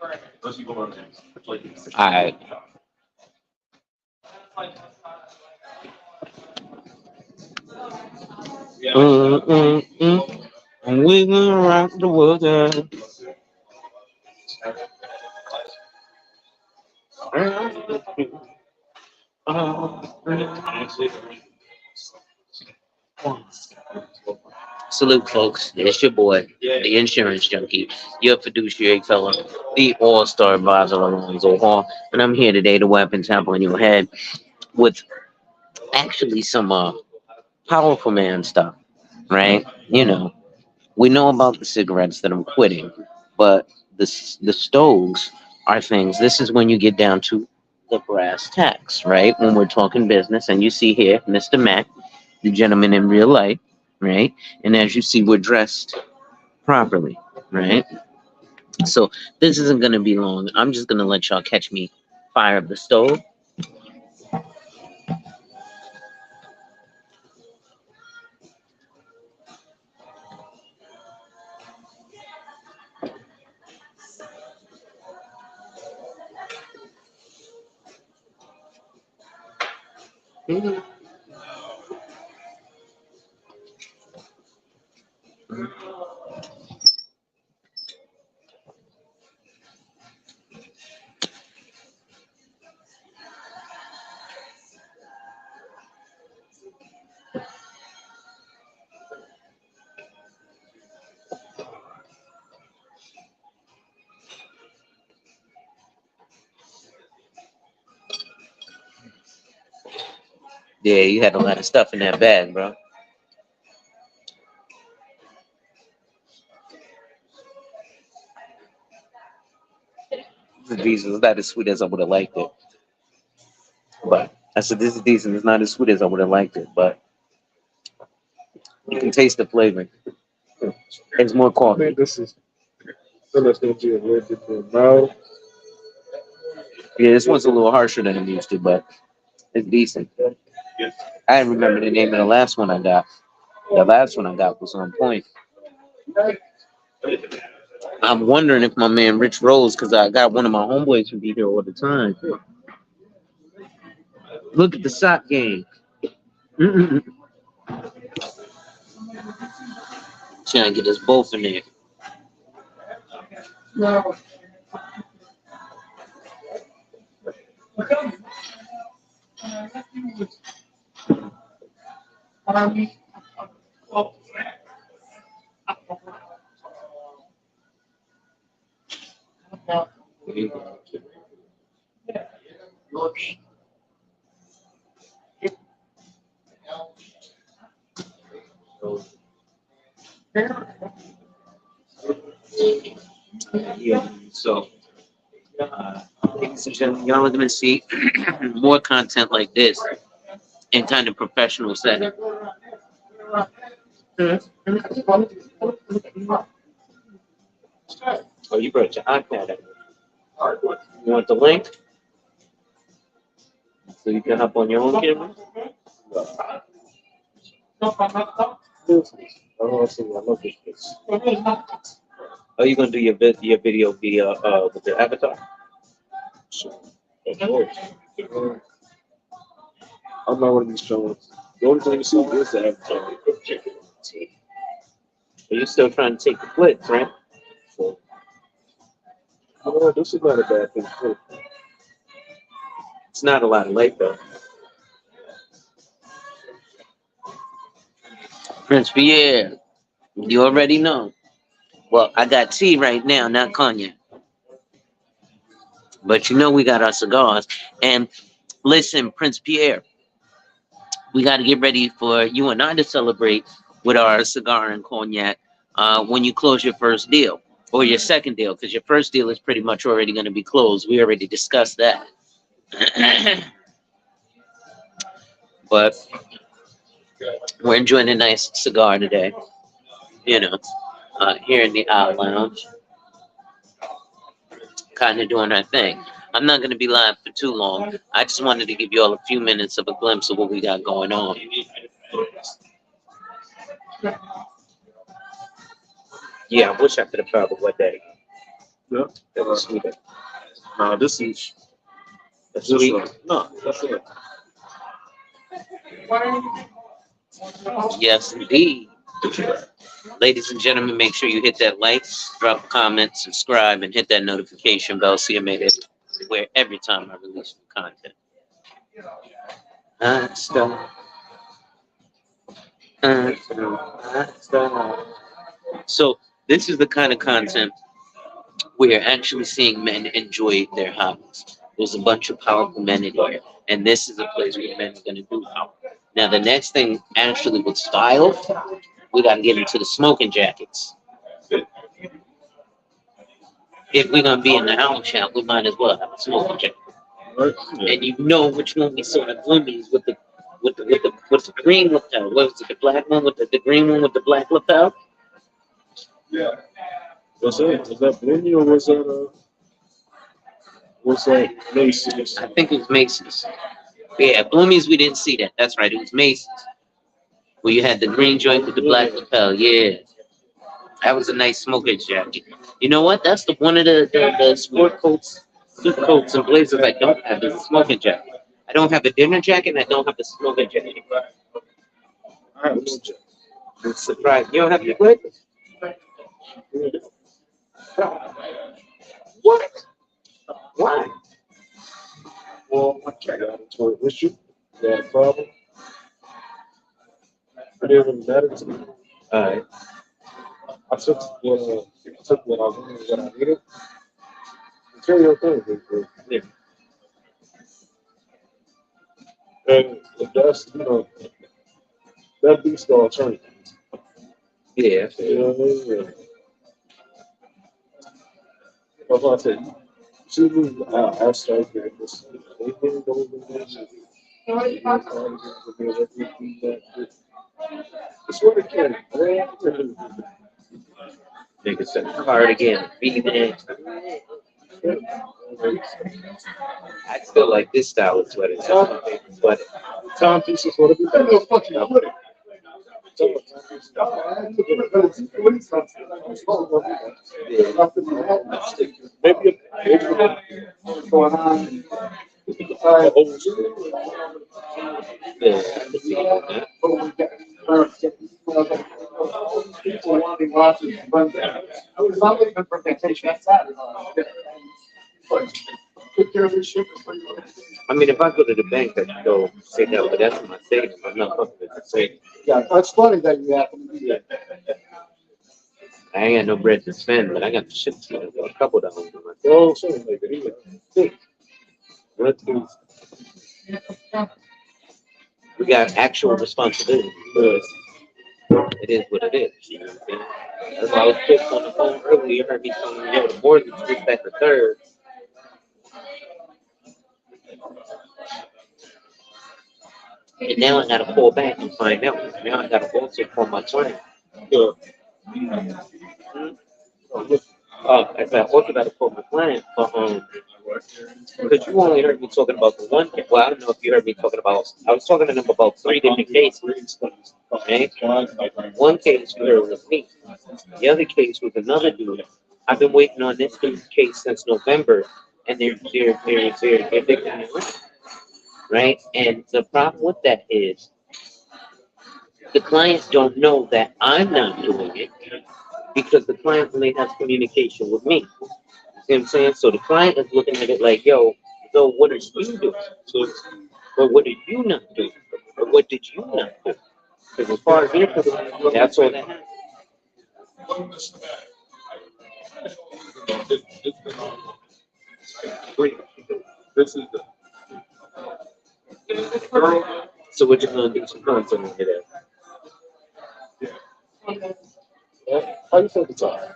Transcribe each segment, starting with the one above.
Alright. And we gonna rock the world. Salute, folks. It's your boy, the insurance junkie, your fiduciary fella, the all-star advisor Alonzo Hall, and I'm here today to weapon tap on your head with actually some powerful man stuff, right? We know about the cigarettes that I'm quitting, but the stoves are things. This is when you get down to the brass tacks, right? When we're talking business, and you see here, Mr. Mac, the gentleman in real life, right? And as you see, we're dressed properly, right? So this isn't gonna be long. I'm just gonna let y'all catch me fire up the stove. Yeah, you had a lot of stuff in that bag, bro. This is decent. It's not as sweet as I would have liked it. But I said this is decent. It's not as sweet as I would have liked it, but you can taste the flavor. It's more I think coffee. this is so that's gonna be a little different mouth. Yeah, this one's a little harsher than I'm used to, but it's decent. I didn't remember the name of the last one I got. The last one I got was on point. I'm wondering if my man Rich Rose, because I got one of my homeboys who be here all the time. Look at the sock game. Trying to get us both in there. Yeah. So, ladies and gentlemen, y'all are gonna see more content like this in kind of professional setting. Oh, you brought your iPad. You want the link so you can hop on your own camera? I don't want to see my look at this. Are you gonna do your video via with the avatar? So, of course. I'm not one of these shows. The only thing you see is the avatar. Are you still trying to take the flicks, right? So, you know what? This is not a bad thing. Too. It's not a lot of light though. Prince Pierre, you already know. Well, I got tea right now, not cognac. But you know we got our cigars. And listen, Prince Pierre, we got to get ready for you and I to celebrate with our cigar and cognac when you close your first deal or your second deal, because your first deal is pretty much already going to be closed. We already discussed that. But we're enjoying a nice cigar today, you know, here in the Owl Lounge, kind of doing our thing. I'm not going to be live for too long. I just wanted to give you all a few minutes of a glimpse of what we got going on. Yeah, I wish I could have traveled one day. Yeah. That was sweet. Nah, this is That's just sweet. no. That's it. Yes, indeed. Ladies and gentlemen, make sure you hit that like, drop a comment, subscribe, and hit that notification bell so you're made it aware every time I release new content. Stop. Stop. So this is the kind of content where you're actually seeing men enjoy their hobbies. There's a bunch of powerful men in here, and this is a place where men are going to do power. Now, the next thing, actually, with style, we got to get into the smoking jackets. If we're gonna be in the house shop, we might as well have a smoking jacket. Right? Yeah. And you know which one we saw the gloomies with the green lapel. What was it? The black one with the green one with the black lapel? What's that? Was that Blingy or was that Macy's? I think it was Macy's. Yeah, Bloomies, we didn't see that. That's right, it was Macy's. Where you had the green joint with the black lapel. Yeah, that was a nice smoking jacket. You know what? That's one of the sport coats, suit coats, and blazers I don't have is a smoking jacket. I don't have a dinner jacket, and I don't have a smoking jacket. I have no jacket. I'm surprised. You don't have your hood? What? Why? Well, I got into an issue. Got a problem. It didn't matter to me. Alright. I took what I wanted, what I needed. Tell your thing, big bro. Yeah. And if that's that beat's gonna turn. Yeah. You know what I mean? Yeah. That's what I said. She moved outside there. This anything goes in there. It's what it can. Nigga said hard again. Beating. I still like this style of sweater. That's my favorite sweater. Time pieces for the maybe going on. Old school. Yeah, I can see that. People wanting watches, but I was not leaving for vacation. That's Saturday. Take care of your shit before you go. I mean, if I go to the bank, I can go say that, but that's my savings. I'm not fucking with the savings. Yeah, that's funny that you happen to be there. I ain't got no bread to spend, but I got the shit to spend. A couple dollars. Oh, something like that. Even thick. What is? We got actual responsibility. It is what it is. You know what I'm saying? That's why I was pissed on the phone earlier. You heard me telling you, yo, the mortgage is back the third. And now I gotta pull back and find out. Now I gotta also for my client. Yeah. As I also gotta pull my client for because you only heard me talking about the one case. Well, I don't know if you heard me talking about. I was talking to them about 3 different cases. Okay, one case you heard was me. The other case was another dude. I've been waiting on this dude's case since November, and they're evicting me, right? And the problem with that is the clients don't know that I'm not doing it because the client only has communication with me. You see what I'm saying? So the client is looking at it like, yo, so what are you doing? So, but what are you not doing? Or what did you not do? Because as far as they're concerned, that's all that happens. This is the girl. So what you gonna do? Some content on it. How you feel the time?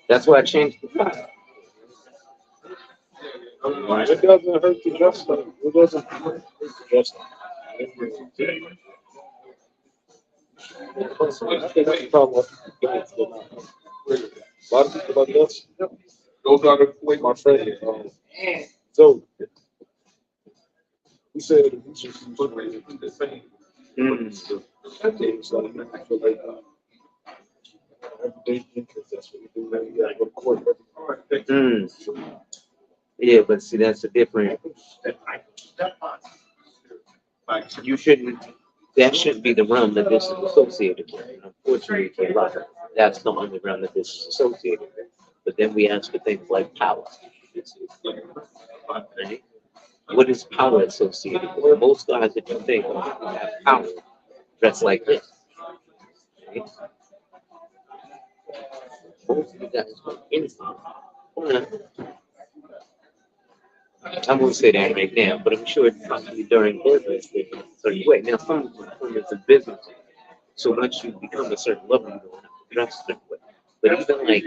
That's why I changed the file. It doesn't hurt to just it doesn't hurt to just I think that's the problem with guys. A lot of people like us. Those are my friend. So he said he just put the same. Things like I feel like everyday because that's what we do. Right? You gotta go to court every Yeah, but see, that's a different. You shouldn't. That shouldn't be the realm that this is associated with. And unfortunately, for a lot, that's the only realm that this is associated with. But then we ask for things like power. Right? What is power associated with? Most guys that you think of who have power dress like this. Right? Most of the guys with anything. Well, I won't say that right now, but I'm sure it's probably during business. So you wait. Now, some it's a business. So once you become a certain level, you don't have to dress a certain way. But even like,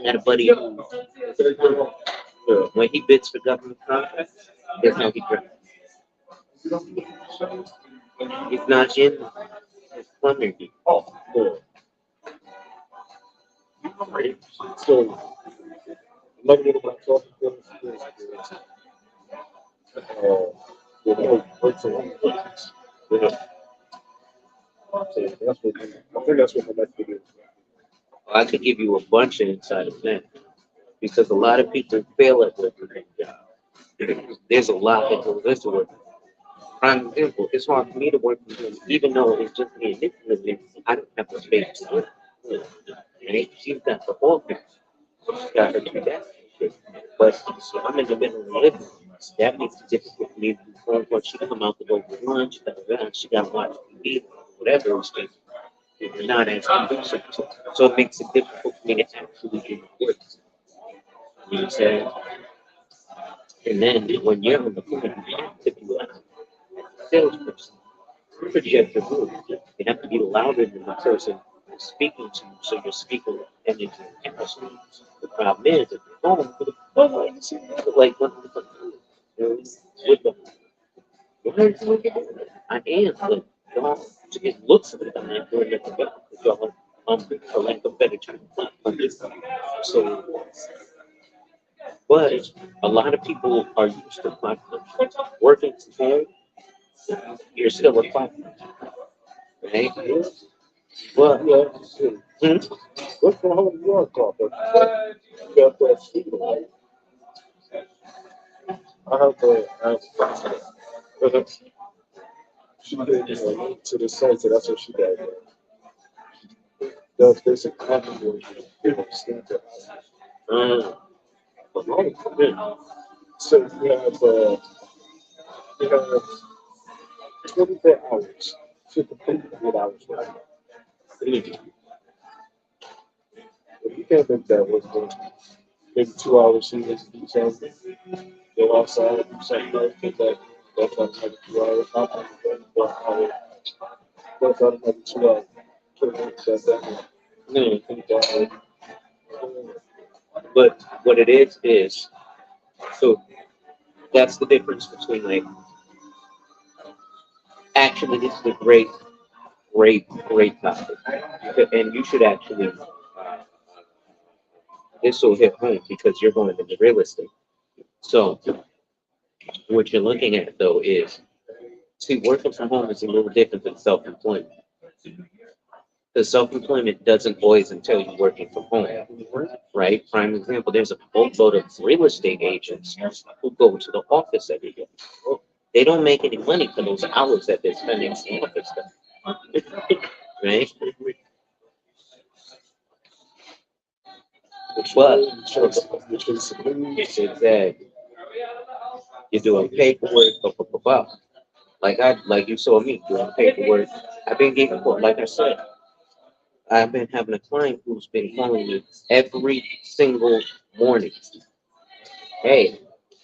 I had a buddy who, when he bids for government contracts, that's how he dresses. He's not in his plumber gear. Oh, yeah. Right? So another one of my talking points is you know, work from home. Yeah. So that's what I think that's what the next video is. I could give you a bunch of insight of that because a lot of people fail at working their job. There's a lot that goes into it. Prime example, it's hard for me to work from home, even though it's just me and Nick living. I don't have the space to work. Right? She's got the office. She's got her two desks. But so I'm in the middle of the living room. That makes it difficult for me to do phone calls. She come out to go for lunch, she got to watch TV, whatever it's been. It's not as conducive. So it makes it difficult for me to actually do my work. You know what I'm saying? And then when you're on the phone, you have to be like a salesperson. Project your mood. You have to be louder than the person speaking to you, so you're speaking and you can answer. The problem is, if you're going for the phone, like you know, with the why are you looking at it? I am, but y'all, it looks like I'm not doing it because y'all, for lack of better term, so, but a lot of people are used to platforms. Working from home, you're still a platform, right? But Yeah, so hmm, work from home you are talking. You got that freedom. I have to ask but she did to the site, so that's what she does. Does basic copy where you understand that. uh, but no, So you have 24 hours to complete 8 hours. Right? hmm, If you can't make that work, then maybe 2 hours she needs to do something. Go outside, do something else, get back. That's not another 2 hours. I'm not 4 hours. That's not another 2 hours. That's that. no. Think that But what it is so that's the difference between like actually this is a great topic, and you should actually this will hit home because you're going into real estate. So what you're looking at though is see working from home is a little different than self-employment. Because self-employment doesn't always entail you working from home, right? Prime example, there's a boatload of real estate agents who go to the office every day. They don't make any money for those hours that they're spending in the office, right? But exactly, you're doing paperwork, blah, blah, blah, blah. Like you saw me doing paperwork. I've been getting, like I said, I've been having a client who's been calling me every single morning. Hey,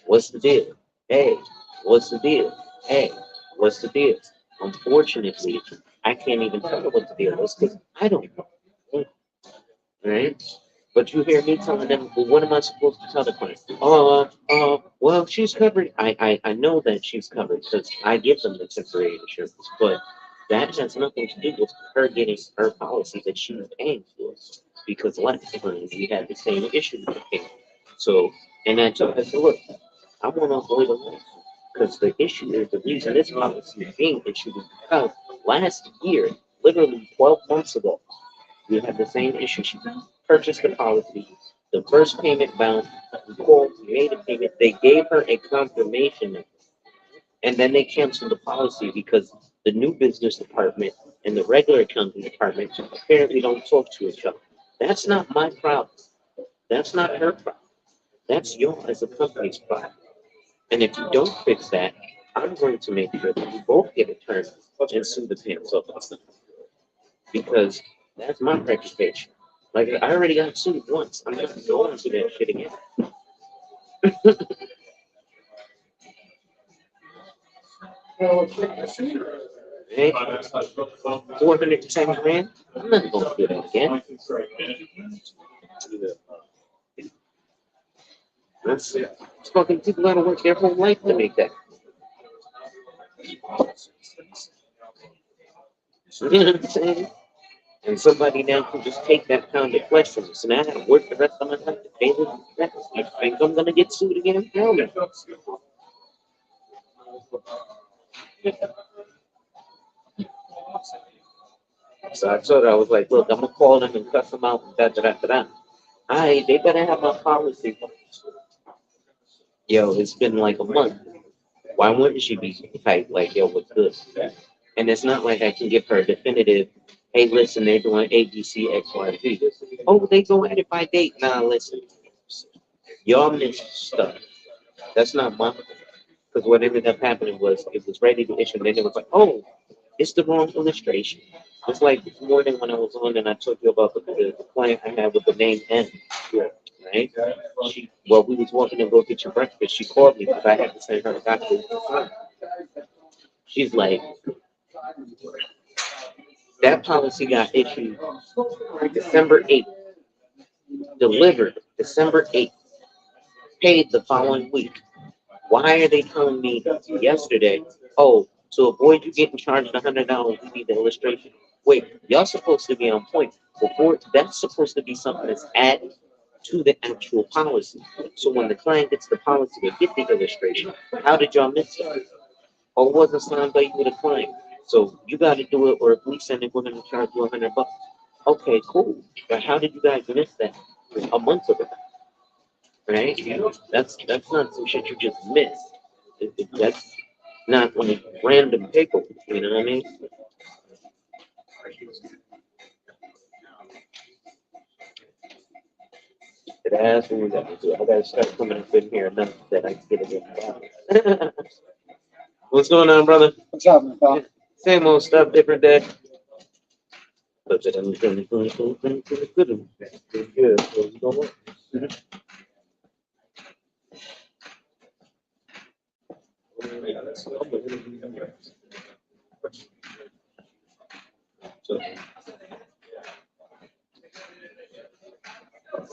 what's the deal? Hey, what's the deal? Hey, what's the deal? Unfortunately, I can't even tell her what the deal is because I don't know. Right? But you hear me telling them, well, what am I supposed to tell the client? Well, she's covered. I know that she's covered because I give them the temporary insurance, but that has nothing to do with her getting her policy that she was paying for. Because last time we had the same issue with the payment. So, and I told her, I said, look, I want to avoid a lawsuit because the issue is the reason this policy is being issued is because last year, literally 12 months ago, We had the same issue. She purchased the policy. The first payment bounced. We called, we made a payment. They gave her a confirmation number. And then they canceled the policy because the new business department and the regular accounting department apparently don't talk to each other. That's not my problem. That's not her problem. That's yours as a company's problem. And if you don't fix that, I'm going to make sure that you both get a turn and sue the pants off us. Because that's my reputation. Like I already got sued once. I'm not going to that shit again. Hey, 410 grand? I'm not going to do that again. That's fucking people gotta work their whole life to make that. You know what I'm saying? And somebody now can just take that pound of flesh from me. So now I gotta work the rest of my life to pay this. You think I'm gonna get sued again? Hell no. So I told her, I was like, look, I'm gonna call them and cuss them out and da da da da da. They better have my policy. Yo, it's been like a month. Why wouldn't she be tight? Like, yo, what's good? And it's not like I can give her a definitive, hey, listen, they're doing A, B, C, X, Y, Z. Oh, they go at it by date. Nah, listen. Y'all missed stuff. That's not my because what ended up happening was it was ready to issue, and then it was like, oh, it's the wrong illustration. It's like this morning when I was on and I told you about the client I had with the name N. Right? Well, we was walking to go get your breakfast. She called me because I had to send her a copy. She's like, that policy got issued December 8th, delivered December 8th, paid the following week. Why are they telling me yesterday, oh, to avoid you getting charged $100, we need the illustration? Wait, y'all supposed to be on point. Before that's supposed to be something that's added to the actual policy. So when the client gets the policy, they get the illustration. How did y'all miss it? Or it wasn't signed by you with a client. So you got to do it, or if we send it, we're going to charge you $100. Okay, cool. But how did you guys miss that a month ago? Right? That's not some shit you just miss. That's not like random pickle. You know what I mean? It has when we got to do it. I gotta start coming up in here enough that I can get it in. What's going on, brother? What's happening, pal? Same old stuff, different day. Good. So you know what? So,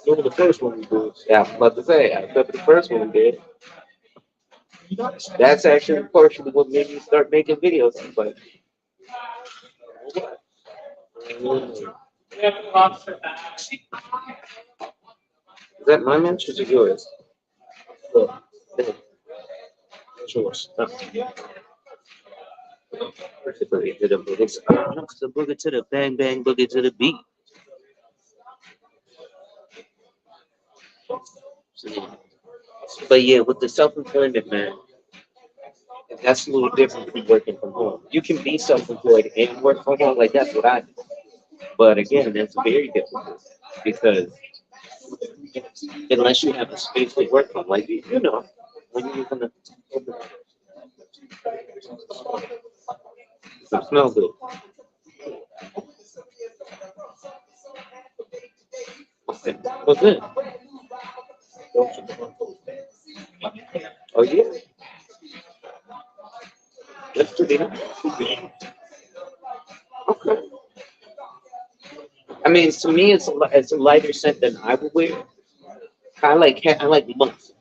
remember the first one we did? Yeah, I'm about to say, I remember the first one we did. That's actually partially what made me start making videos. But is that my mentions or yours? Look, choice. The boogie to the boogie, the boogie to the bang bang, boogie to the beat. But yeah, with the self-employment, man, that's a little different from working from home. You can be self-employed and work from home, like that's what I do. But again, that's very difficult because unless you have a space to work from, like you know, when you're gonna smell good. What's it? Oh yeah, that's pretty nice. Okay. I mean, to me, it's a lighter scent than I would wear. I like monks,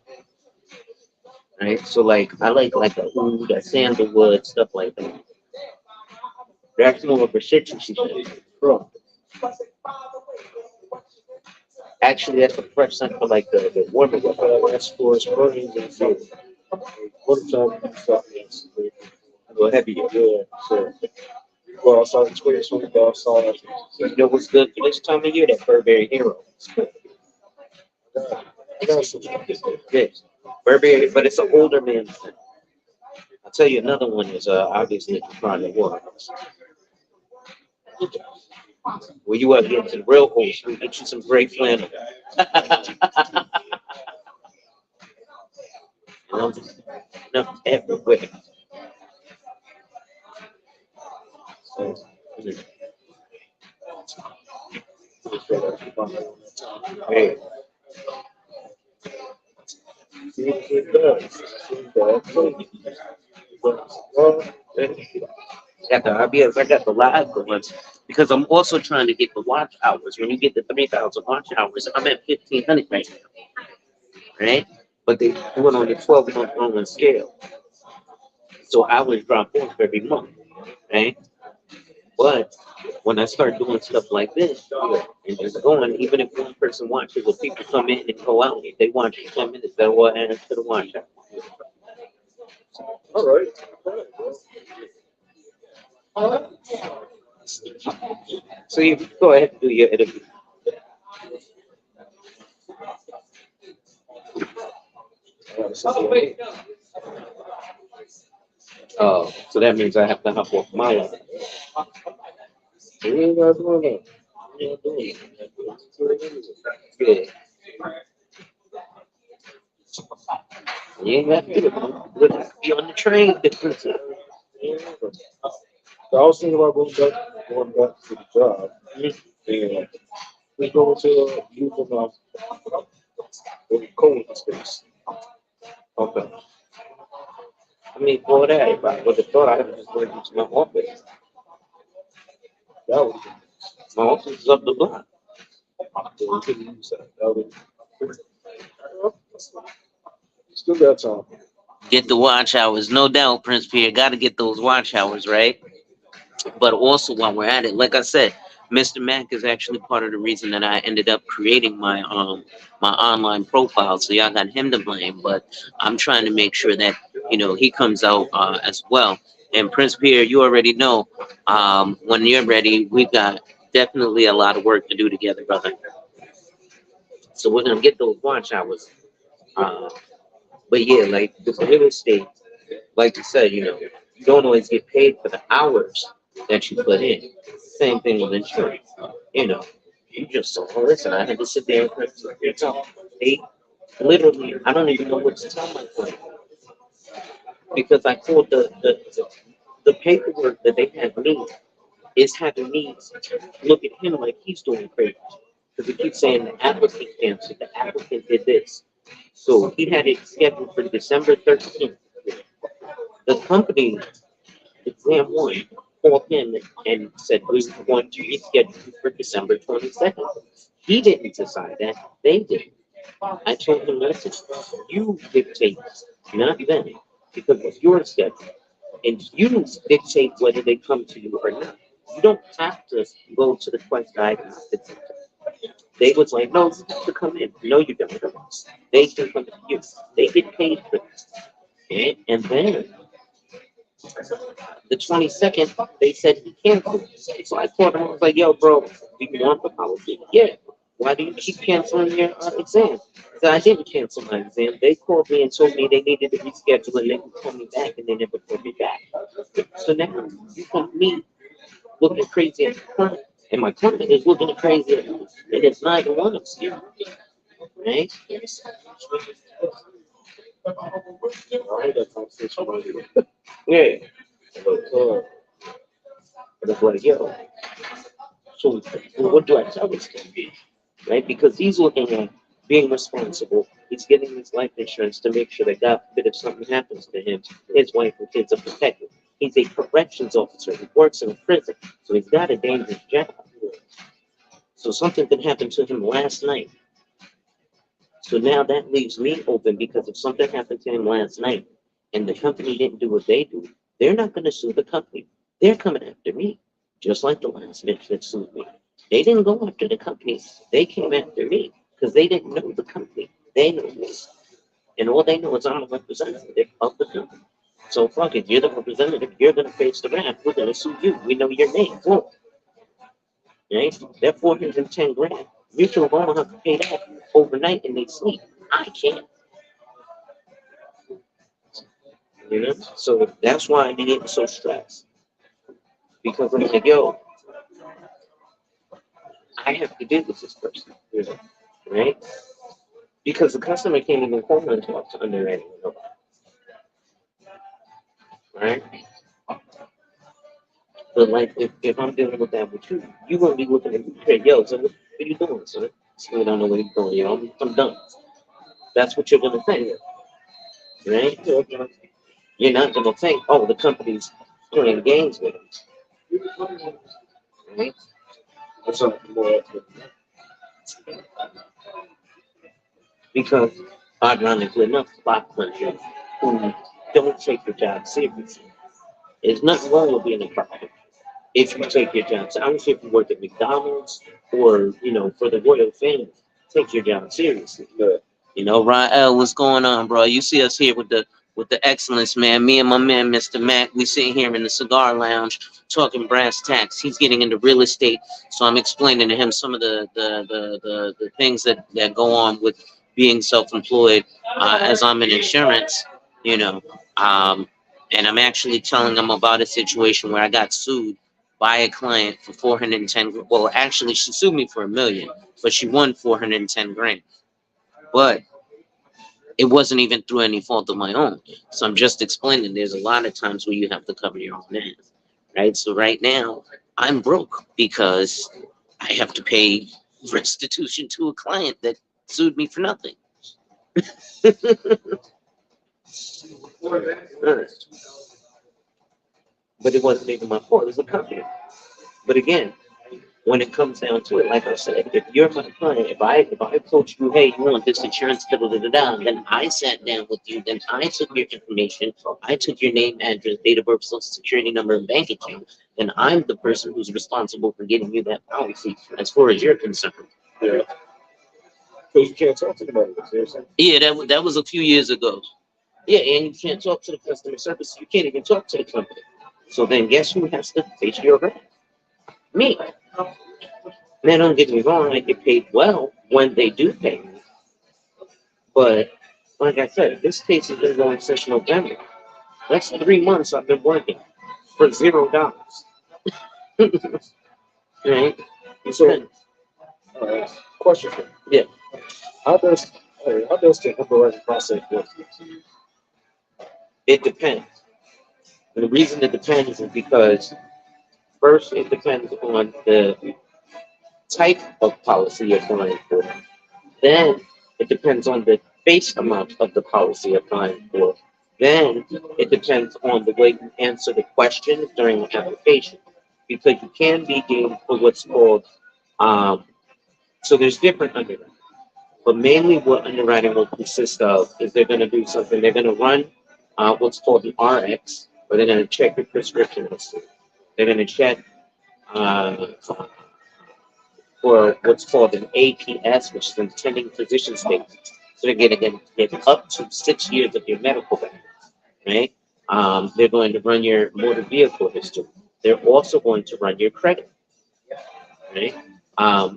right? So like I like a oud, a sandalwood, stuff like that. That's more of a citrusy scent. Bro, Actually, that's a fresh scent for like the warmer weather. that's for springs and food. What time you start next? A little heavier. Yeah, so go outside, 2020 go outside. You know what's good for this time of year? That Burberry Hero. I got some. Yes. Burberry, but it's an older man. I'll tell you another one is obviously Project War. Where you up getting to the real old school, get you some great flannel. You know, no, everywhere. So, hey, got the IBS, I got the live ones because I'm also trying to get the watch hours. When you get the 3,000 watch hours, I'm at 1,500 right now, right? But they do it on the 12-month rolling scale. So hours drop off every month, right? But when I start doing stuff like this, and just going, even if one person watches or people come in and go out, if they watch for 10 minutes, they'll go add to the watch hour. All right. So you go ahead and do your interview. Oh, so that means I have to hop off my line. We ain't not doing that. We ain't doing that. Good. You ain't got to do it. Look, be on the train. I was thinking about going back to the job. And we go to using the co-working space. Okay. I mean, for that, if I would have thought I would just went into my office. That would My office is up the block. we could use that. That would still got time. Get the watch hours, no doubt, Prince Pierre. Got to get those watch hours, right? But also, while we're at it, like I said, Mr. Mac is actually part of the reason that I ended up creating my online profile. So y'all got him to blame, but I'm trying to make sure that he comes out as well. And Prince Pierre, you already know, when you're ready, we've got definitely a lot of work to do together, brother. So we're gonna get those watch hours. Uh, but yeah, like with real estate, like you said, you don't always get paid for the hours that you put in. Same thing with insurance. You know, you just so listen. I had to sit there and talk. They literally, I don't even know what to tell my client because I thought the paperwork that they had me is having me look at him like he's doing crazy because he keeps saying the applicant canceled, the applicant did this. So he had it scheduled for December 13th. The company exam one called him and said we want to reschedule for December 22nd. He didn't decide that, they did. I told him, listen, you dictate, not them, because it's your schedule. And you dictate whether they come to you or not. You don't have to go to the Quest Diagnostic Center. They was like, no, you have to come in. No, you don't. They can come to you. They get paid for this. And then the 22nd, they said he canceled. So I called him. I was like, yo, bro, do you want the policy? Yeah. Why do you keep canceling your exam? So I didn't cancel my exam. They called me and told me they needed to reschedule and they could call me back, and they never called me back. So now you come to me looking crazy at the client, and my client is looking crazy at me. And it's neither one of us, right? I had that conversation with you. Yeah. But, But it's like, yo, so what do I tell this kid? Right? Because he's looking at being responsible. He's getting his life insurance to make sure that God forbid if something happens to him, his wife and kids are protected. He's a corrections officer. He works in a prison, so he's got a dangerous job. So something could happen to him last night. So now that leaves me open because if something happened to him last night and the company didn't do what they do, they're not going to sue the company. They're coming after me, just like the last bitch that sued me. They didn't go after the company. They came after me because they didn't know the company. They know me. And all they know is I'm a representative of the company. So fuck it, you're the representative. You're gonna face the rap. We're gonna sue you. We know your name. Boom. Right? That 410 grand. Mutual gonna have to pay that overnight in their sleep. I can't. You know? So that's why I'm getting so stressed. Because I'm like, yo, I have to deal with this person. You know? Right? Because the customer can't even call and talk to underwriting. Right? But like if I'm dealing with that with you, you're gonna be looking at me, hey, yo, so what are you doing, son? So I don't know what you're doing, yo. I'm done. That's what you're gonna think, right? You're not gonna think, oh, the company's playing games with him, right? That's something more. Because ironically enough, a lot of countries who don't take your job seriously. There's nothing wrong with being a prophet if you take your job. So I don't care if you work at McDonald's or for the royal family, take your job seriously. Yeah. Rael, what's going on, bro? You see us here with the excellence, man. Me and my man, Mr. Mac, we sitting here in the cigar lounge talking brass tacks. He's getting into real estate, so I'm explaining to him some of the things that go on with being self-employed, as I'm in insurance, you know. Um, and I'm actually telling him about a situation where I got sued by a client for 410. Well, actually, she sued me for 1 million, but she won 410 grand. But it wasn't even through any fault of my own. So I'm just explaining there's a lot of times where you have to cover your own ass, right? So right now I'm broke because I have to pay restitution to a client that sued me for nothing. But it wasn't even my fault. It was the company. But again, when it comes down to it, like I said, if you're my client, if I approached you, hey, you want this insurance, da da da da da, then I sat down with you, then I took your information, I took your name, address, date of birth, social security number, and bank account, then I'm the person who's responsible for getting you that policy, as far as you're concerned. Yeah. Because you can't talk to anybody. Seriously. Yeah, that was a few years ago. Yeah, and you can't talk to the customer service. You can't even talk to the company. So then, guess who has to face your rent? Me. Now, don't get me wrong, I get paid well when they do pay me. But like I said, this case has been going since November. That's 3 months I've been working for $0. Right? So, question for you. Yeah, How does how does the underwriting process work? it depends. And the reason it depends is because first it depends on the type of policy you're applying for. Then it depends on the face amount of the policy you're applying for. Then it depends on the way you answer the questions during the application. Because you can be deemed for what's called, so there's different underwriting. But mainly what underwriting will consist of is they're going to do something. They're going to run what's called an RX, or they're going to check your prescription history. They're going to check uh, for what's called an APS, which is an attending physician statement. So they're going to get up to 6 years of your medical record, right? They're going to run your motor vehicle history. They're also going to run your credit, right?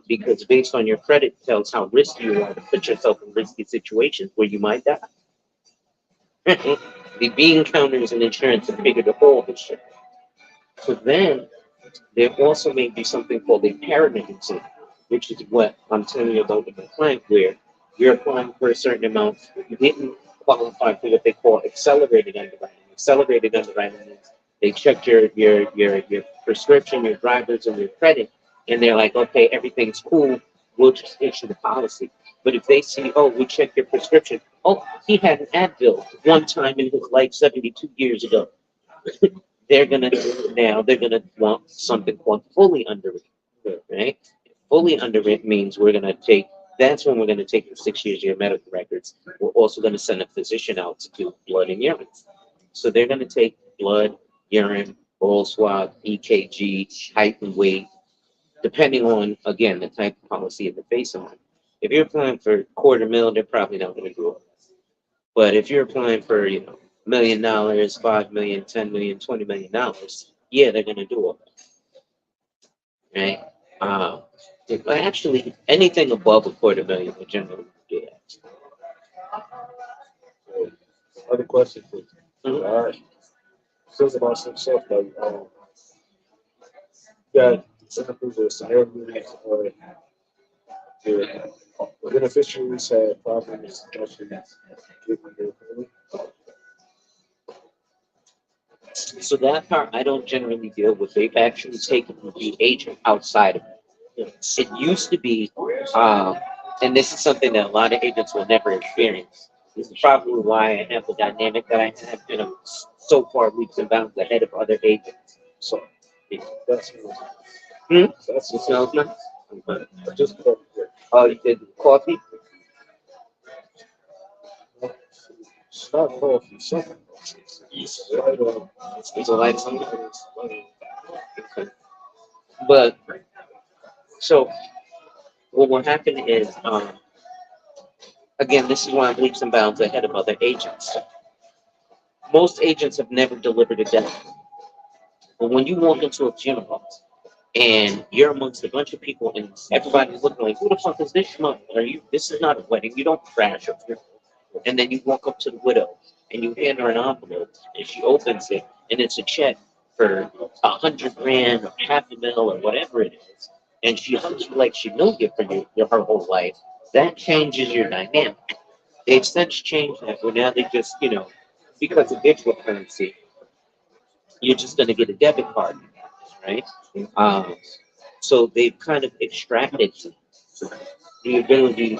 Because based on your credit tells how risky you are to put yourself in risky situations where you might die. The bean counters and insurance are bigger to all this shit. So then there also may be something called a parameter, which is what I'm telling you about with the client, where you're applying for a certain amount. You didn't qualify for what they call accelerated underwriting. Accelerated underwriting means they check your prescription, your drivers, and your credit, and they're like, okay, everything's cool. We'll just issue the policy. But if they see, oh, we checked your prescription. Oh, he had an Advil one time in his life 72 years ago. They're gonna want something called fully underwritten, right? Fully underwritten means we're gonna take. That's when we're gonna take the 6 years of your medical records. We're also gonna send a physician out to do blood and urine. So they're gonna take blood, urine, oral swab, EKG, height and weight, depending on again the type of policy and the face on it. If you're applying for 250,000, they're probably not gonna do it. But if you're applying for, $1 million, 5 million, 10 million, $20 million, yeah, they're gonna do it, right? Um, but actually, anything above a quarter million, they generally do that. So, other question for you. Mhm. All right. Says about some stuff like that examples or scenarios or the beneficiaries have problems actually giving their money. So that part I don't generally deal with. They've actually taken the agent outside of it. It used to be, um, and this is something that a lot of agents will never experience. This is probably why I have the dynamic that I have, and I'm so far leaps and bounds ahead of other agents. So that's Hmm? that's It smells nice. just coffee. Oh, you did coffee? It's not coffee. Something. It's right on. It's a light something. Okay. But so what will happen is, again, this is why I'm leaps and bounds ahead of other agents. Most agents have never delivered a death. But when you walk into a funeral and you're amongst a bunch of people and everybody's looking like, who the fuck is this schmuck? Are you? This is not a wedding. You don't crash a funeral. And then you walk up to the widow and you hand her an envelope and she opens it and it's a check for 100 grand or half a mil or whatever it is. And she hugs you like she knows you for her whole life. That changes your dynamic. They've since changed that where now they just, because of digital currency, you're just going to get a debit card, right? Um, so they've kind of extracted the ability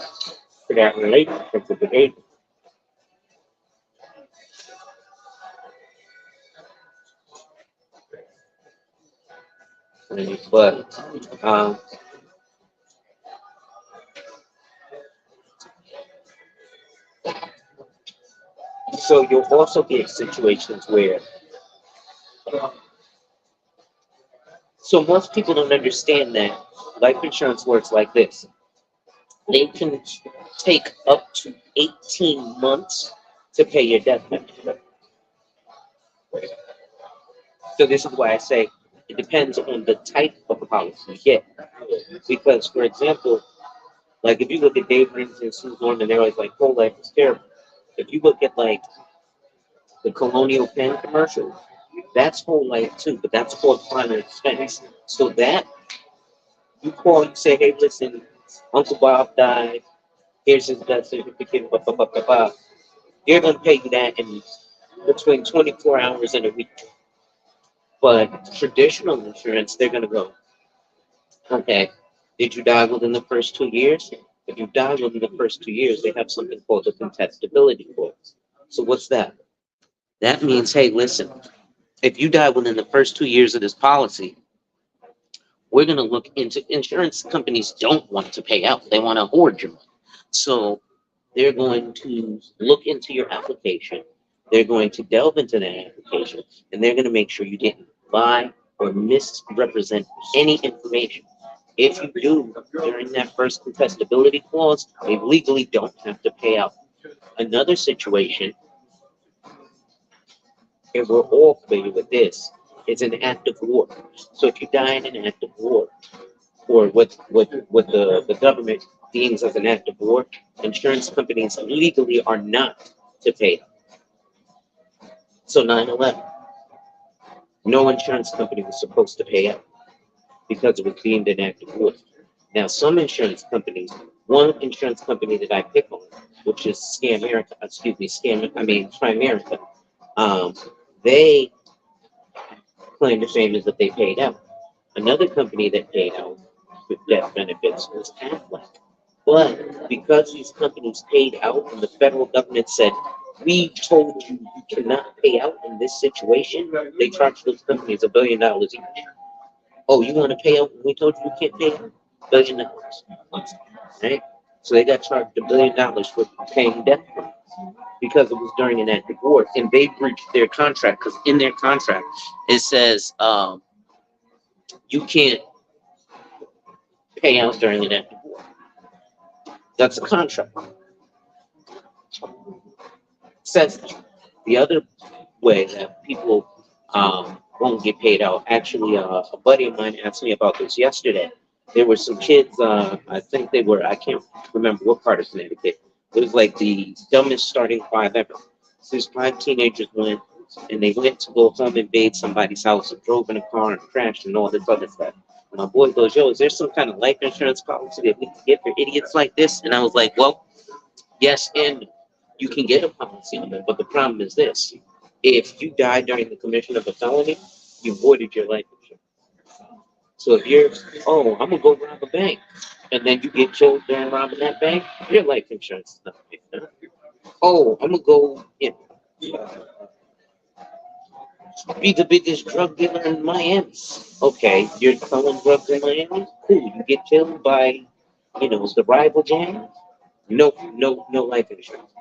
for that relationship with the agent. Right? But so you'll also get situations where, so most people don't understand that life insurance works like this. They can take up to 18 months to pay your death benefit. So this is why I say it depends on the type of policy you get. Because, for example, like if you look at Dave Ramsey and Sue Norman, they're always like, whole life is terrible. If you look at like the Colonial Penn commercial, that's whole life too, but that's called final expense. So that you call, you say, hey, listen, Uncle Bob died. Here's his death certificate. Blah, blah, blah, blah, blah. They're gonna pay you that in between 24 hours and a week. But traditional insurance, they're gonna go, okay, did you die within the first 2 years? If you die within the first 2 years, they have something called a contestability clause. So what's that? That means, hey, listen, if you die within the first 2 years of this policy, we're going to look into insurance companies don't want to pay out. They want to hoard your money. So they're going to look into your application. They're going to delve into that application and they're going to make sure you didn't lie or misrepresent any information. If you do during that first contestability clause, they legally don't have to pay out. Another situation, and we're all familiar with this, is an act of war. So if you die in an act of war, or what the government deems as an act of war, insurance companies legally are not to pay. So 9/11, no insurance company was supposed to pay out because it was deemed an act of war. Now, some insurance companies, one insurance company that I pick on, which is Primerica, um, they claim to fame is that they paid out. Another company that paid out with death benefits was Aflac. But because these companies paid out and the federal government said, we told you you cannot pay out in this situation, they charged those companies $1 billion each. Oh, you want to pay out when we told you you can't pay out? $1 billion. Right? So they got charged $1 billion for paying death claims because it was during an act of war. And they breached their contract because in their contract it says you can't pay out during an act of war. That's a contract. It says The other way that people won't get paid out. Actually, a buddy of mine asked me about this yesterday. There were some kids. I think they were. I can't remember what part of Connecticut. It was like the dumbest starting five ever. So these five teenagers went, and they went to go home invade somebody's house and drove in a car and crashed and all this other stuff. And my boy goes, "Yo, is there some kind of life insurance policy that we can get for idiots like this?" And I was like, "Well, yes, and you can get a policy on it, but the problem is this: if you die during the commission of a felony, you voided your life insurance. So if you're, oh, I'm gonna go rob a bank, and then you get killed during robbing that bank, your life insurance is not paid. Oh, I'm gonna go, be the biggest drug dealer in Miami. Okay, you're selling drugs in Miami. Cool. You get killed by, the rival gang. No, no, no life insurance.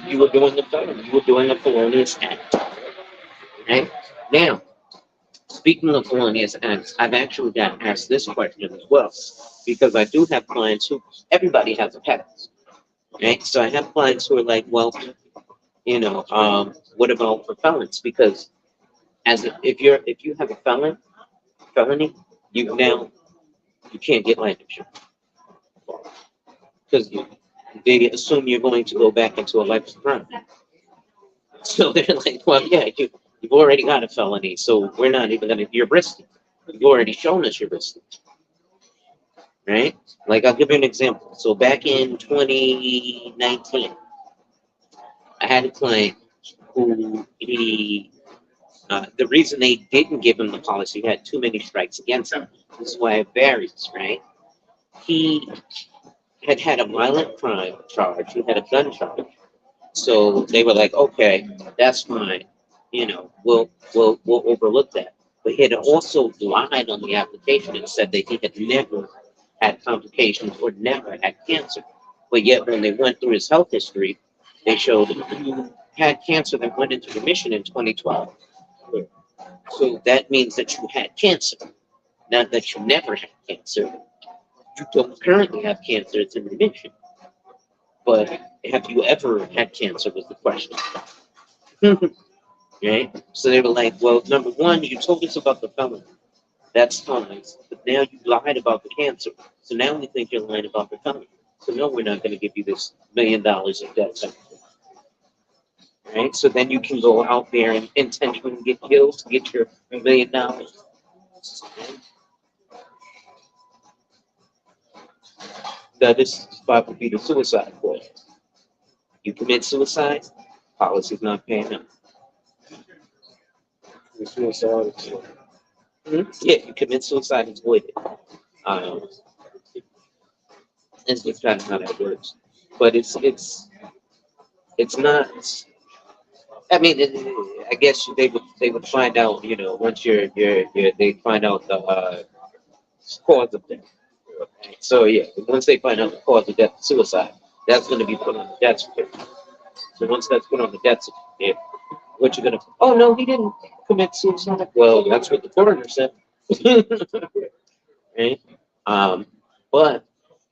You were doing the felony. You were doing a felonious act. Right now, speaking of felonious acts, I've actually got asked this question as well because I do have clients who everybody has a past, right? So I have clients who are like, well, what about for felons? Because if you have a felony, you can't get life insurance because they assume you're going to go back into a life of crime. So they're like, well, yeah, you've already got a felony, so we're not even gonna. You're risky. You've already shown us you're risky, right? Like I'll give you an example. So back in 2019, I had a client who the reason they didn't give him the policy, he had too many strikes against him. This is why it varies, right? He had a violent crime charge. He had a gun charge. So they were like, okay, that's fine. We'll overlook that. But he had also lied on the application and said that he had never had complications or never had cancer. But yet when they went through his health history, they showed he had cancer that went into remission in 2012. So that means that you had cancer, not that you never had cancer. You don't currently have cancer, it's in remission. But have you ever had cancer was the question. Right? So they were like, well, number one, you told us about the felony. That's fine. But now you lied about the cancer. So now we think you're lying about the felony. So no, we're not going to give you this $1 million of death benefit. Right? So then you can go out there and intentionally get killed to get your $1 million. Now this spot would be the suicide point. You commit suicide, policy's not paying up. The suicide. Yeah, you commit suicide, it's voided. That's just kind of how that works. But it's not. I mean, I guess they would find out. Once they find out the cause of death. So yeah, once they find out the cause of death, suicide, that's going to be put on the death certificate. So once that's put on the death certificate, what you're gonna? Oh no, he didn't commit suicide. Well, that's what the coroner said. Right? But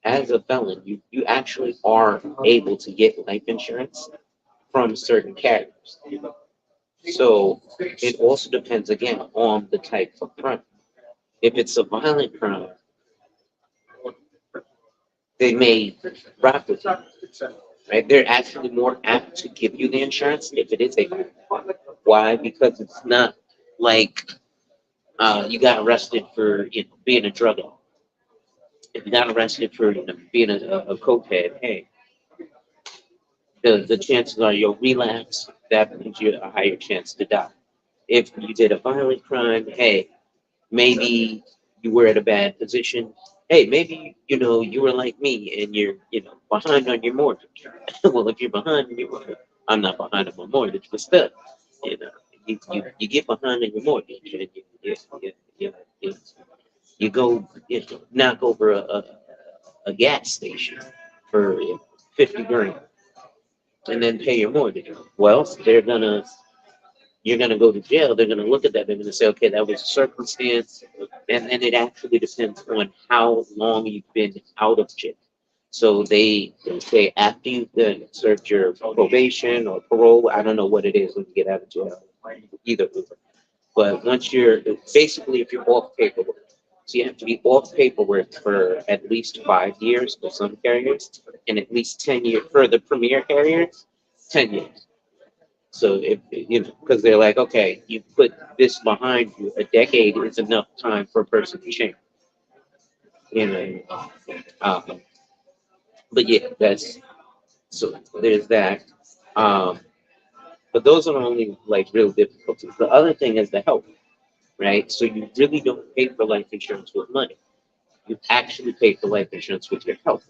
as a felon, you actually are able to get life insurance from certain carriers. So it also depends again on the type of crime. If it's a violent crime, they may rock with you, right? They're actually more apt to give you the insurance if it is a violent crime. Why? Because it's not like you got arrested for being a drug addict. If you got arrested for being a cokehead, hey, the chances are you'll relapse. That means you a higher chance to die. If you did a violent crime, hey, maybe you were at a bad position. Hey, maybe you were like me and you're behind on your mortgage. Well, if you're behind on your mortgage, I'm not behind on my mortgage, but still, you know, you get behind on your mortgage and you, you go knock over a gas station for 50 grand and then pay your mortgage. Well, you're gonna go to jail. They're gonna look at that. They're gonna say, okay, that was a circumstance, and then it actually depends on how long you've been out of jail. So they say after you've done served your probation or parole, I don't know what it is when you get out of jail, either. But once you're basically if you're off paperwork, so you have to be off paperwork for at least 5 years for some carriers, and at least 10 years for the premier carriers, 10 years. So if you know, because they're like, okay, you put this behind you, a decade is enough time for a person to change. You know, um, but yeah, that's so there's that. Um, but those are the only like real difficulties. The other thing is the health, right? So you really don't pay for life insurance with money. You actually pay for life insurance with your health,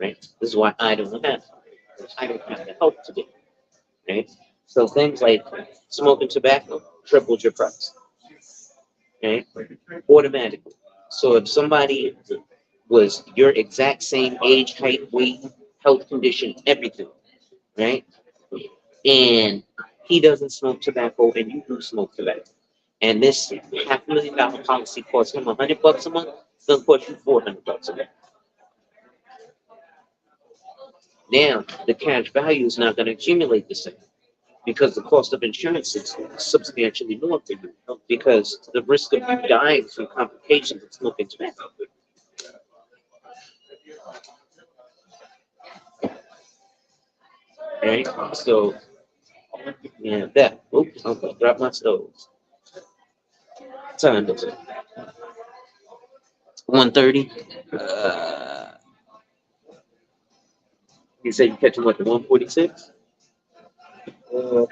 right? This is why I don't have the health to do, right? So things like smoking tobacco tripled your price, right? Automatically. So if somebody was your exact same age, height, weight, health condition, everything, right? And he doesn't smoke tobacco and you do smoke tobacco. And this $500,000 policy costs him $100 a month, it's gonna cost you $400 a month. Now the cash value is not gonna accumulate the same because the cost of insurance is substantially more for you because the risk of you dying from complications of smoking tobacco, right? So yeah, that. Oops, I'm gonna drop my stove. What time is it? 1:30. You said you catch him what the 146? Uh,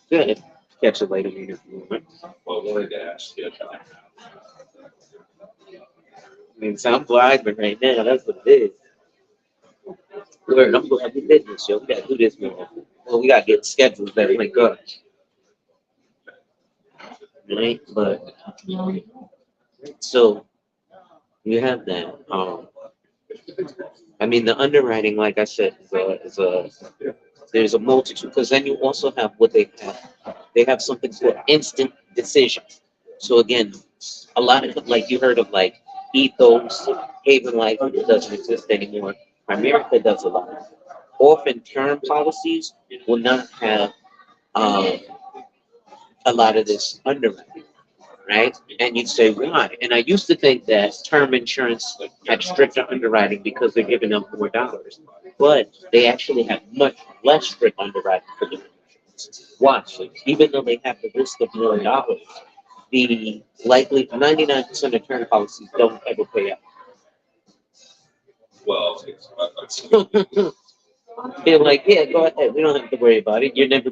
Good. Catch it later in the moment. I mean, so I'm vibing right now. That's what it is. Word, I'm going to do business, yo. We gotta do this more. Well, we gotta get schedules that link up, right? But so you have that. I mean, the underwriting, like I said, is a there's a multitude because then you also have what they have. They have something called instant decision. So again, a lot of like you heard of like ethos, Haven Life doesn't exist anymore. America does a lot. Often term policies will not have um, a lot of this underwriting, right? And you'd say why? And I used to think that term insurance had stricter underwriting because they're giving them more dollars, but they actually have much less strict underwriting for the insurance. Why? Even though they have the risk of more dollars, the likely 99% of term policies don't ever pay out. They're like, yeah, go ahead. We don't have to worry about it. We're never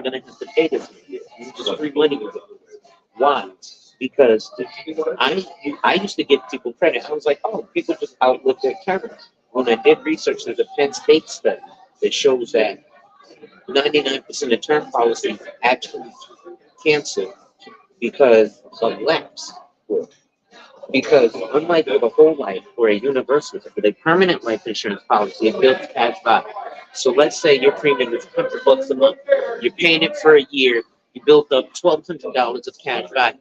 gonna have to pay this. It's just free money. Why? Because I used to give people credit. I was like, oh, people just outlive their term. When I did research, there's a Penn State study that shows that 99% of term policies actually cancel because of lapse. Because unlike with a whole life or a universal, with a permanent life insurance policy, it builds cash value. So let's say your premium is $100 a month. You're paying it for a year. You built up $1,200 of cash value.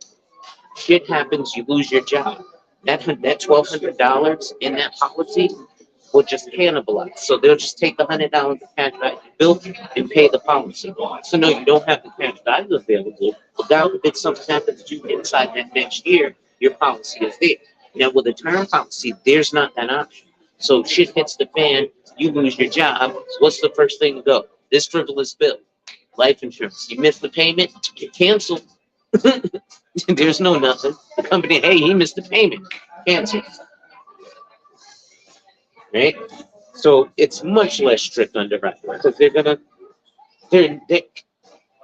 Shit happens, you lose your job. That $1,200 in that policy will just cannibalize. So they'll just take the $100 of cash value you built and pay the policy. So no, you don't have the cash value available. But God forbid something happens to you inside that next year, your policy is there. Now with a term policy, there's not that option. So shit hits the fan, you lose your job. What's the first thing to go? This frivolous bill, life insurance. You miss the payment, cancel. There's no nothing. The company, hey, he missed the payment. Cancel. Right? So it's much less strict underwriting because they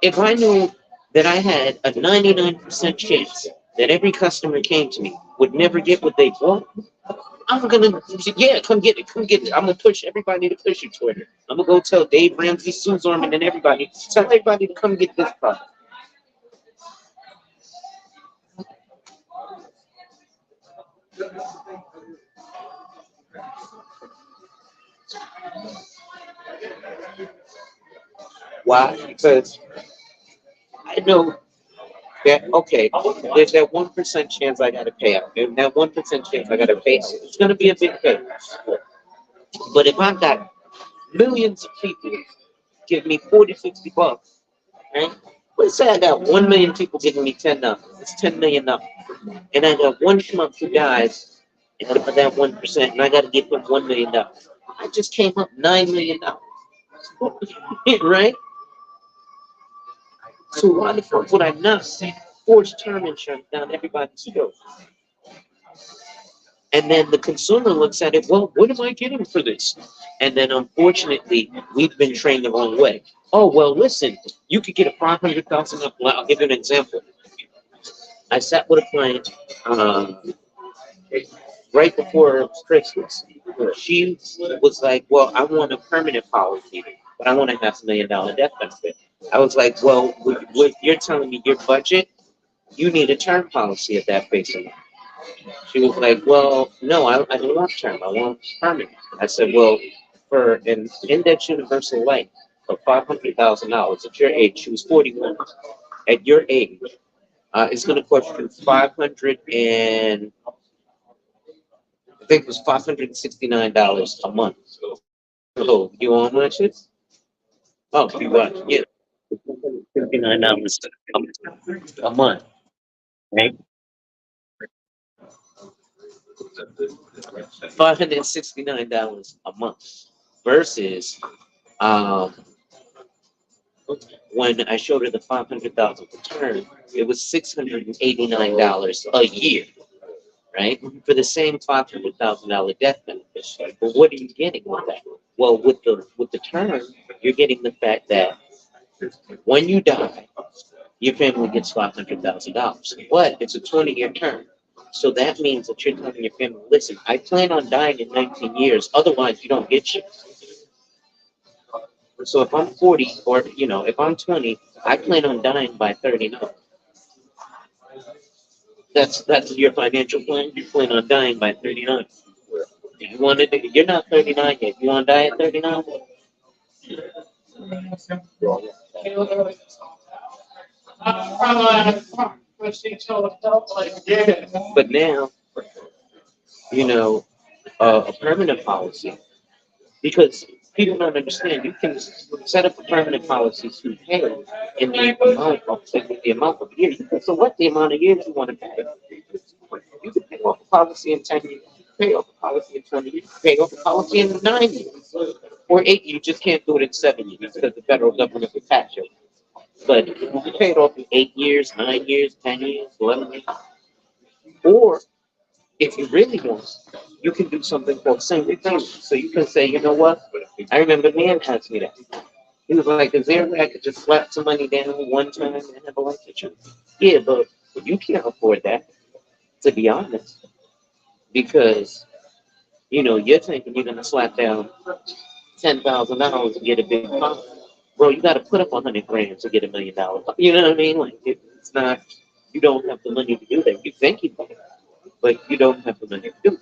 if I knew that I had a 99% chance that every customer came to me would never get what they want, I'm gonna yeah, come get it, come get it. I'm gonna push everybody to push you toward it. I'm gonna go tell Dave Ramsey, Sue Zorman, and everybody, tell everybody to come get this product. Why? Because I know that okay, there's that 1% chance I gotta pay out. And that 1% chance I gotta pay out. It's gonna be a big pay. But if I've got millions of people give me 40, 60 bucks, right? Let's say I got 1 million people giving me 10 dollars. It's 10 million dollars. And I got one schmuck who dies, and for that 1%, and I got to give him $1 million. I just came up $9 million. Right? So why the fuck would I not force term insurance down everybody's throat? And then the consumer looks at it, well, what am I getting for this? And then unfortunately, we've been trained the wrong way. Oh, well, listen, you could get a 500,000. I'll give you an example. I sat with a client right before Christmas. She was like, well, I want a permanent policy, but I want a $500,000 death benefit. I was like, well, with you're telling me your budget, you need a term policy at that base amount. She was like, well, no, I don't want term. I want permanent. I said, well, for an index universal life of $500,000 at your age, she was 41. At your age, it's going to cost you 500 and I think it was $569 a month. Oh, you want much? Oh, you want? Yeah, $59 a month, right? $569 a month versus um, when I showed her the 500,000 return, it was $689 a year, right? For the same $500,000 death benefit. But what are you getting with that? Well, with the term, you're getting the fact that when you die, your family gets $500,000. But it's a 20-year term. So that means that you're telling your family, listen, I plan on dying in 19 years, otherwise you don't get shit. So if I'm 40 or if I'm 20, I plan on dying by 39. That's your financial plan. You plan on dying by 39. You want to, you're not 39 yet. You want to die at 39? But now, you know, a permanent policy, because people don't understand, you can set up a permanent policy to pay in the amount of years. You can select the amount of years you want to pay. You can pay off a policy in 10 years, pay off a policy in 20 years, pay off a policy in 9 years, or 8 years. You just can't do it in 7 years because the federal government will tax you. But you can pay it off in 8 years, 9 years, 10 years, 11 years. Or if you really want, you can do something called single payment. So you can say, you know what? I remember man asked me that. He was like, is there a way I could just slap some money down one time and have a life insurance? Yeah, but you can't afford that, to be honest, because you're thinking you're gonna slap down $10,000 and get a big pop. Bro, you gotta put up 100 grand to get $1 million. You know what I mean? Like it's not. You don't have the money to do that. You think you do, but you don't have the money to do it.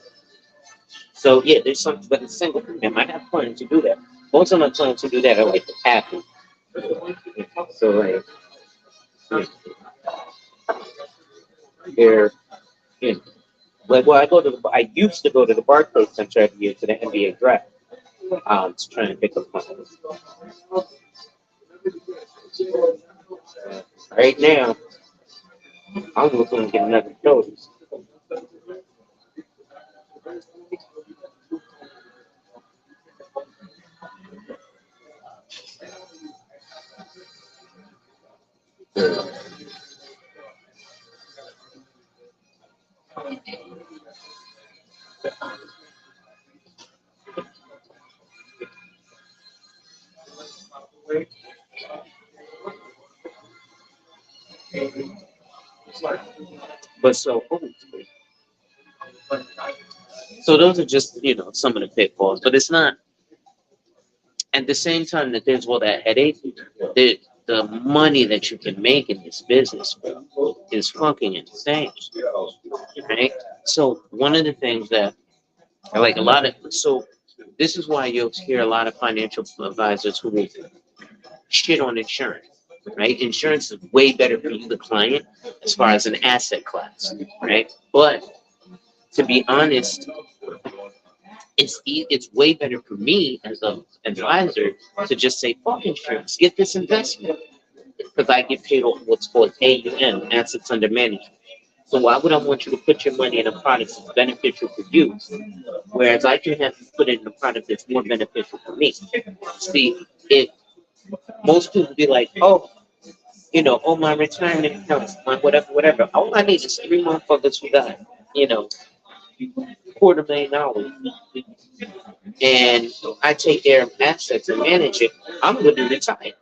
So yeah, there's something, but it's single premium. I have plans to do that. Most of my plans to do that are like happy. So they're like I used to go to the Barclays Center every year to the NBA draft. To try and pick up plans. Right now, I'm looking to get another dose. But so those are just some of the pitfalls. But it's not at the same time that there's all that headache. The money that you can make in this business is fucking insane, right? So one of the things that I like a lot of this is why you'll hear a lot of financial advisors who will shit on insurance, right? Insurance is way better for you, the client, as far as an asset class, right? But to be honest, It's way better for me as an advisor to just say, fuck insurance, get this investment. Because I get paid on what's called AUM, assets under management. So why would I want you to put your money in a product that's beneficial for you, whereas I can have you put it in a product that's more beneficial for me? See, if most people be like, oh, oh, my retirement accounts, my whatever, whatever. All I need is three motherfuckers who got, you know, $250,000, and I take care of assets and manage it. I'm going to retire,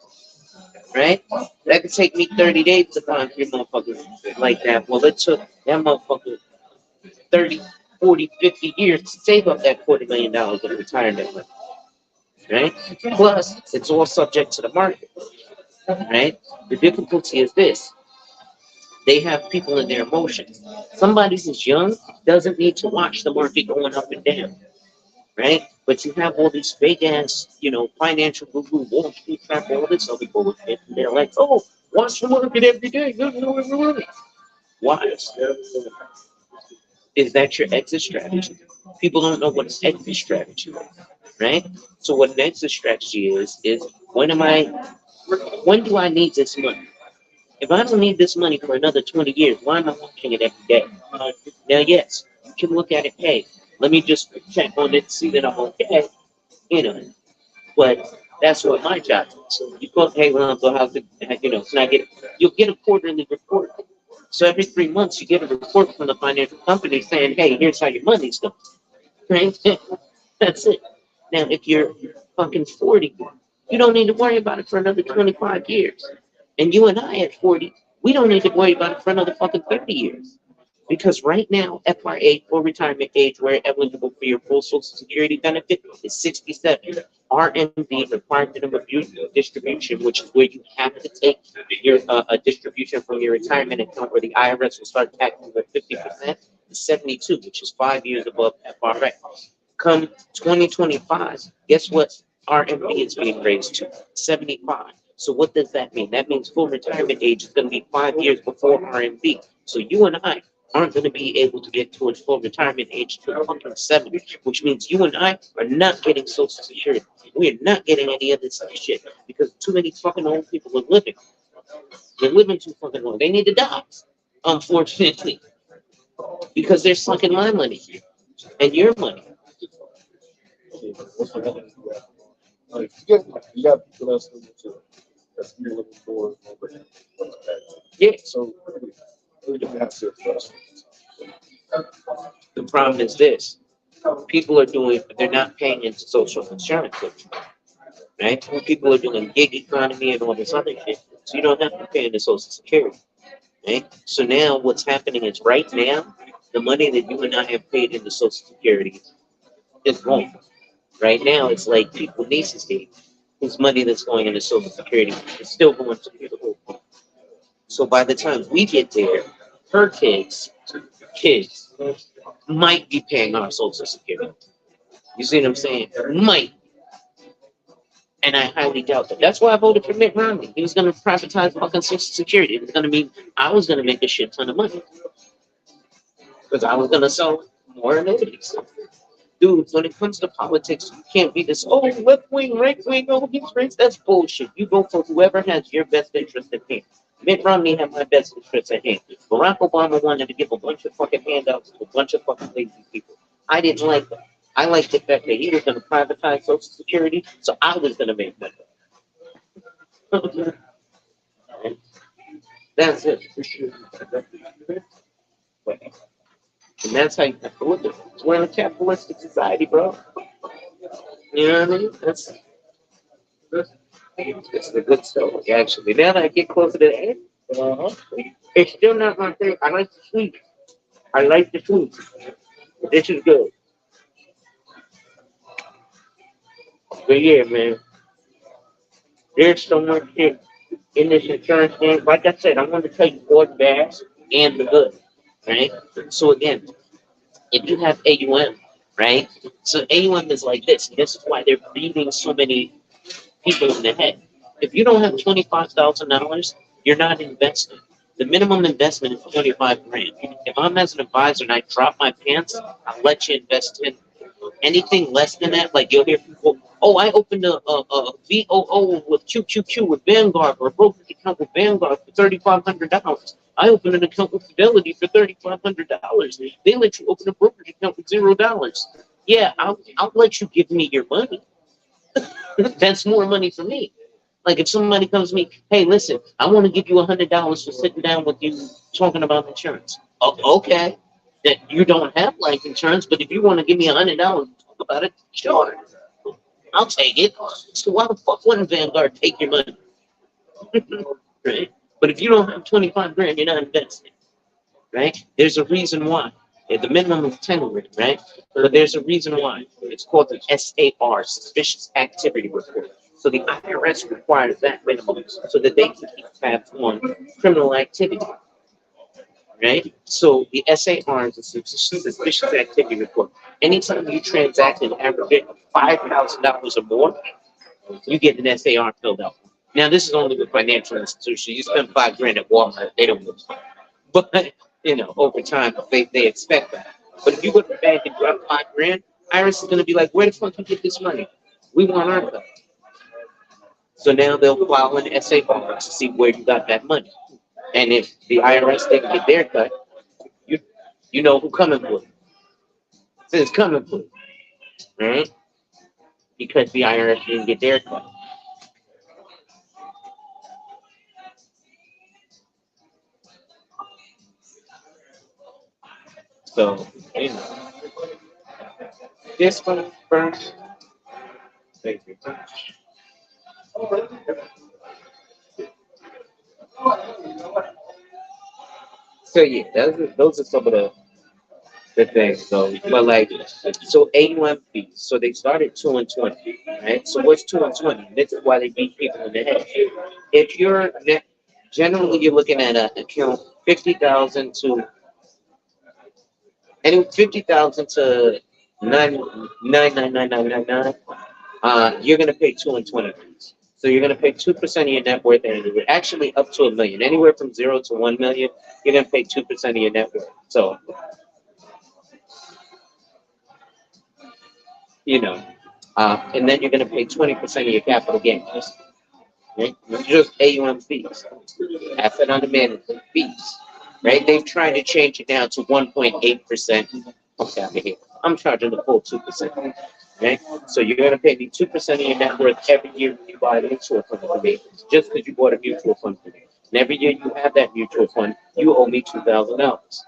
right? That could take me 30 days to find three motherfuckers like that. Well, it took that motherfucker 30, 40, 50 years to save up that $40 million of retirement money, right? Plus, it's all subject to the market, right? The difficulty is this: they have people in their emotions. Somebody who's young doesn't need to watch the market going up and down, right? But you have all these fake ass, financial guru, Wall Street crap, all this other bullshit. And they're like, oh, watch the market every day. Good, every morning. Why? Is that your exit strategy? People don't know what an exit strategy is, right? So what an exit strategy is when do I need this money? If I don't need this money for another 20 years, why am I watching it every day? Now, yes, you can look at it, hey, let me just check on it, see that I'm okay, you know, but that's what my job is. So you go, hey, well, so how's it, can I get, you'll get a quarterly report. So every 3 months, you get a report from the financial company saying, hey, here's how your money's going, right? That's it. Now, if you're fucking 40, you don't need to worry about it for another 25 years. And you and I at 40, we don't need to worry about it for another fucking 30 years. Because right now, FRA, full retirement age, where eligible for your full Social Security benefit, is 67. RMD, required minimum distribution, which is where you have to take your a distribution from your retirement account, where the IRS will start taxing you at 50%, is 72, which is 5 years above FRA. Come 2025, guess what RMD is being raised to? 75. So what does that mean? That means full retirement age is going to be 5 years before RMD. So you and I aren't going to be able to get towards full retirement age till fucking 70, which means you and I are not getting Social Security. We are not getting any of this shit because too many fucking old people are living. They're living too fucking long. They need to die, unfortunately, because they're sucking my money and your money. Like, you got people that's really looking for. Yeah. So that's it for us. The problem is this: people are they're not paying into social insurance, right? People are doing gig economy and all this other shit, so you don't have to pay into Social Security, right? So now what's happening is right now, the money that you and I have paid into Social Security is gone. Right now, it's like people nieces age, whose money that's going into Social Security is still going to people. So by the time we get there, her kids might be paying our Social Security. You see what I'm saying? Might. And I highly doubt that. That's why I voted for Mitt Romney. He was going to privatize fucking Social Security. It was going to mean I was going to make a shit ton of money because I was going to sell more annuities. Dude, when it comes to politics, you can't be this, left wing, right wing, these race. That's bullshit. You go for whoever has your best interest at hand. Mitt Romney had my best interest at hand. Barack Obama wanted to give a bunch of fucking handouts to a bunch of fucking lazy people. I didn't like that. I liked the fact that he was going to privatize Social Security, so I was going to make money. That's it. And that's how you have to look at it. We're in a capitalistic society, bro. You know what I mean? It's the good stuff, actually. Now that I get closer to the end, it's still not my favorite. I like the sweet. I like the sweet. This is good. But yeah, man, there's so much shit in this insurance game. Like I said, I'm going to tell you both bad and the good, right? So again, if you have AUM, right? So AUM is like this. And this is why they're beating so many people in the head. If you don't have $25,000, you're not investing. The minimum investment is 25 grand. If I'm as an advisor and I drop my pants, I'll let you invest 10. Anything less than that, like you'll hear people, oh, I opened a VOO with QQQ with Vanguard or a brokerage account with Vanguard for $3,500. I opened an account with Fidelity for $3,500. They let you open a brokerage account with $0. Yeah, I'll let you give me your money. That's more money for me. Like if somebody comes to me, hey, listen, I want to give you $100 for sitting down with you talking about insurance. Oh, okay, that you don't have life insurance, but if you want to give me $100 to talk about it, sure, I'll take it. So why the fuck wouldn't Vanguard take your money? Right? But if you don't have 25 grand, you're not investing. Right? There's a reason why. The minimum is 10 grand, right? But there's a reason why. It's called the SAR, Suspicious Activity Report. So the IRS requires that minimum so that they can keep tabs on criminal activity, right? So the SAR is a suspicious activity report. Anytime you transact an aggregate of $5,000 or more, you get an SAR filled out. Now, this is only with financial institutions. You spend 5 grand at Walmart, they don't lose. But over time, they expect that. But if you go to the bank and drop 5 grand, Iris is going to be like, "Where the fuck you get this money? We want our cut." So now they'll file an SAR to see where you got that money. And if the IRS didn't get their cut, you you know who coming for it. It's coming for it, right? Because the IRS didn't get their cut. So, this one first. Thank you. So yeah, those are some of the things. So, but like, so AUM fees. So they started 2 and 20, right? So what's 2 and 20? This is why they beat people in the head. If you're generally you're looking at an account 50,000 to any 50,000 to 9,999,999. You're gonna pay 2 and 20 fees. So you're gonna pay 2% of your net worth anywhere. Actually, up to a million. Anywhere from 0 to 1 million, you're gonna pay 2% of your net worth. So you know, and then you're gonna pay 20% of your capital gains. Right? Just AUM fees, asset under management fees. Right? They've tried to change it down to 1.8%. Okay, I'm here. I'm charging the full 2%. Right? So you're gonna pay me 2% of your net worth every year when you buy a mutual fund for me, just because you bought a mutual fund for me. And every year you have that mutual fund, you owe me $2,000.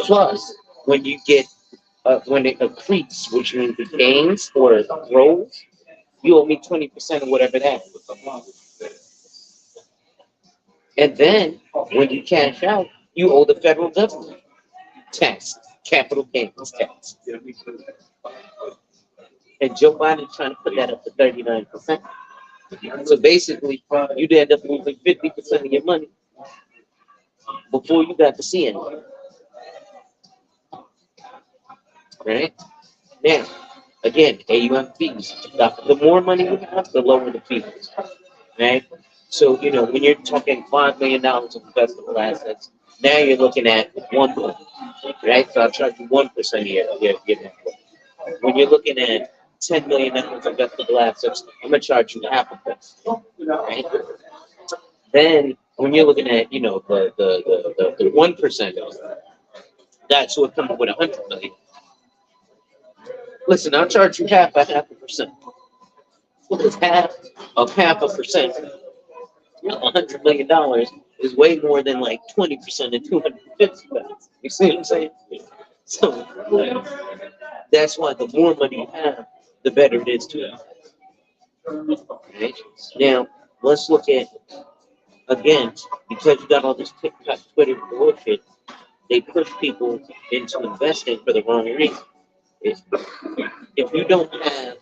Plus, when you get when it accretes, which means it gains or it grows, you owe me 20% of whatever that is. And then when you cash out, you owe the federal government tax, capital gains tax. And Joe Biden's trying to put that up to 39%. So basically, you'd end up losing 50% of your money before you got to see anything. Right? Now, again, AUM fees. The more money you have, the lower the fees. Right? So, when you're talking $5 million of investable assets, now you're looking at 1 million. Right? So I'll charge you 1% of your net worth. When you're looking at $10 million of investable assets, I'm gonna charge you half of this. Right? Then when you're looking at, the 1%, that's what comes with 100 million. Listen, I'll charge you half a percent. Because half a percent of $100 million is way more than like 20% of 250,000. You see what I'm saying? So that's why the more money you have, the better it is to you. Right? Now let's look at again, because you got all this TikTok, Twitter bullshit, they push people into investing for the wrong reason. If you don't have,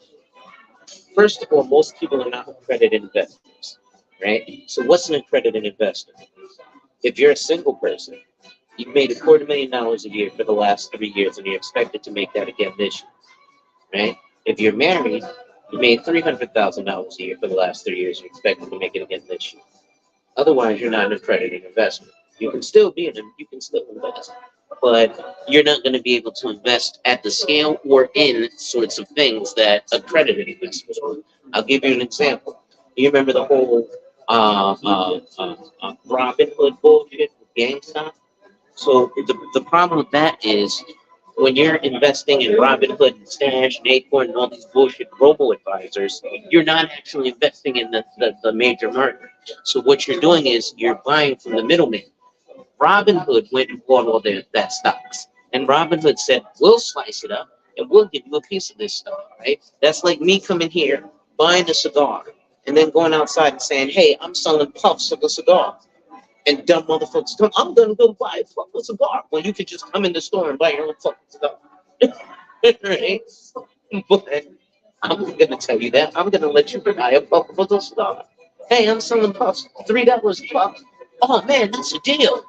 first of all, most people are not accredited investors, right? So what's an accredited investor? If you're a single person, you've made $250,000 a year for the last 3 years, and you're expected to make that again this year, right? If you're married, you made $300,000 a year for the last 3 years, and you're expected to make it again this year. Otherwise, you're not an accredited investor. You can still invest, but you're not going to be able to invest at the scale or in sorts of things that accredited investors will. I'll give you an example. You remember the whole Robin Hood bullshit with GameStop? So the problem with that is when you're investing in Robinhood and Stash and Acorn and all these bullshit robo advisors, you're not actually investing in the major market. So what you're doing is you're buying from the middleman. Robinhood went and bought all that stocks. And Robinhood said, we'll slice it up and we'll give you a piece of this stuff, right? That's like me coming here, buying a cigar, and then going outside and saying, hey, I'm selling puffs of a cigar. And dumb motherfuckers come, I'm gonna go buy a fucking cigar. Well, you could just come in the store and buy your own fucking cigar. Right? But I'm gonna tell you that. I'm gonna let you buy a fucking cigar. Hey, I'm selling puffs, $3 a puff. Oh man, that's a deal.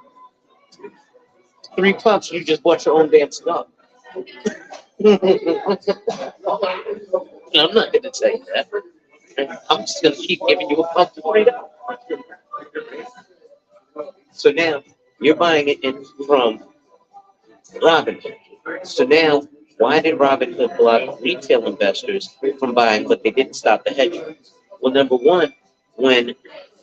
3 puffs, you just bought your own damn cigar. I'm not gonna tell you that. I'm just gonna keep giving you a puff for $3. So now you're buying it in from Robinhood. So now, why did Robinhood block retail investors from buying, but they didn't stop the hedge funds? Well, number one, when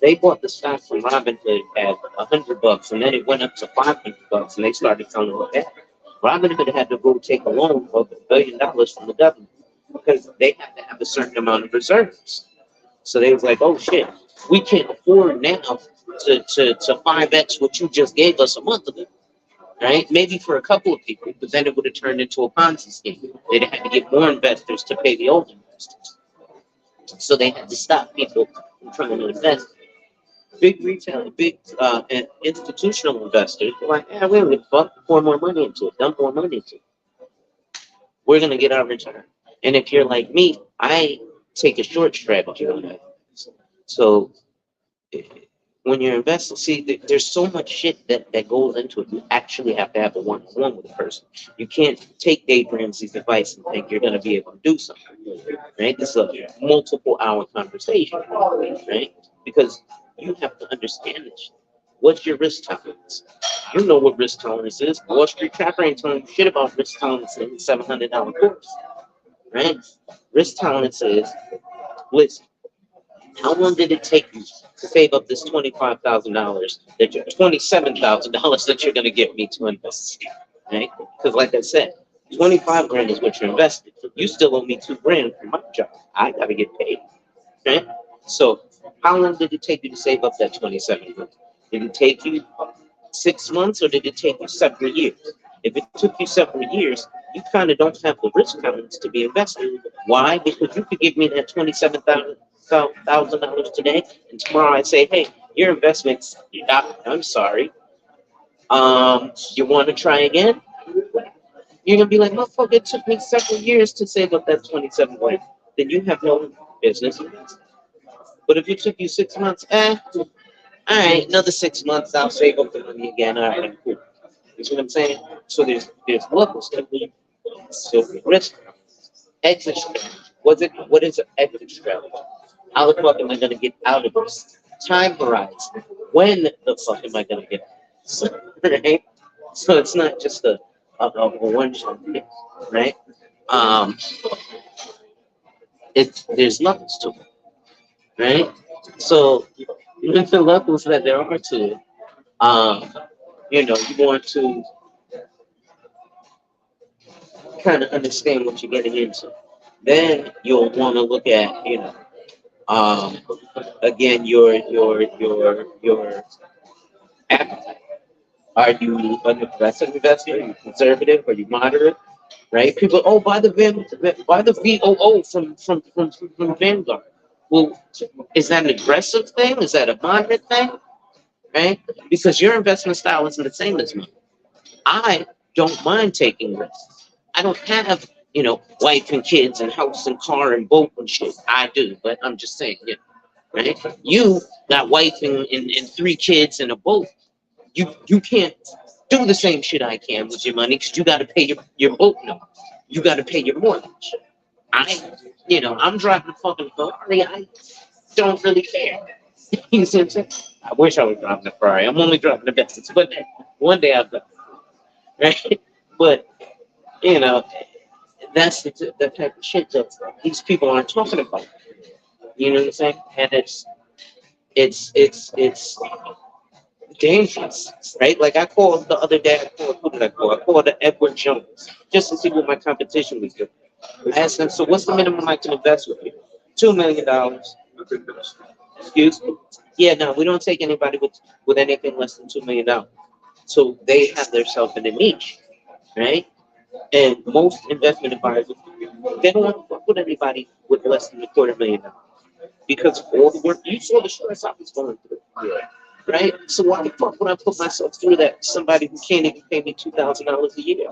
they bought the stock from Robinhood at $100, and then it went up to $500, and they started selling it back. Robinhood had to go take a loan of $1 billion from the government because they have to have a certain amount of reserves. So they was like, oh shit, we can't afford now to 5x what you just gave us a month ago, right? Maybe for a couple of people, but then it would have turned into a Ponzi scheme. They'd have to get more investors to pay the old investors. So they had to stop people from trying to invest. Big retail, big and institutional investors were like, yeah, we don't give a fuck, pour more money into it, dump more money into it. We're going to get our return. And if you're like me, I take a short strategy on that. So when you're investing, see, there's so much shit that goes into it. You actually have to have a one-on-one with a person. You can't take Dave Ramsey's advice and think you're going to be able to do something, right? This is a multiple hour conversation, right? Because you have to understand this. What's your risk tolerance? You know what risk tolerance is. Wall Street Trapper ain't telling you shit about risk tolerance in a $700 course, right? Risk tolerance is, listen, how long did it take you to save up this $25,000 that you're $27,000 that you're going to give me to invest? Right? Because like I said, 25 grand is what you invested. You still owe me 2 grand for my job. I got to get paid. Right? So how long did it take you to save up that 27 grand? Did it take you 6 months or did it take you several years? If it took you several years, you kind of don't have the risk tolerance to be invested. Why? Because you could give me that $27,000 today, and tomorrow I say, hey, your investments, I'm sorry. You want to try again? You're gonna be like, motherfucker, it took me several years to save up that 27 grand. Then you have no business investing. But if it took you 6 months, all right, another 6 months, I'll save up the money again. All right, cool. You see what I'm saying? So there's levels to it. So risk, exit strategy. What is an exit strategy? How the fuck am I gonna get out of this? Time horizon. When the fuck am I gonna get out of this? Right? So it's not just a one shot thing, right? Um, there's levels to it, right? So with the levels that there are to it, um, you want to kind of understand what you're getting into. Then you'll want to look at, um, again, your appetite. Are you an aggressive investor? Are you conservative? Are you moderate? Right? People, oh, buy the VOO from Vanguard. Well, is that an aggressive thing? Is that a moderate thing? Right? Because your investment style isn't the same as mine. I don't mind taking risks. I don't have, wife and kids and house and car and boat and shit. I do, but I'm just saying, right? You got wife and 3 kids and a boat. You can't do the same shit I can with your money because you got to pay your boat note. You got to pay your mortgage. I'm driving a fucking Ferrari. I don't really care. You see what I'm saying? I wish I was driving a Ferrari. I'm only driving the Bentley, but one day I'll go. right? But you know, that's the type of shit that these people aren't talking about. You know what I'm saying? And it's dangerous, right? Like I called the other day. I called who did I call? I called the Edward Jones just to see what my competition was doing. I asked him, so what's the minimum I can invest with you? $2 million. Excuse me. Yeah, no, we don't take anybody with anything less than $2 million. So they have themselves in a niche, right? And most investment advisors, they don't want to fuck with anybody with less than $250,000 because of all the work you saw the stress I was going through. Right? So why the fuck would I put myself through that? Somebody who can't even pay me $2,000 a year,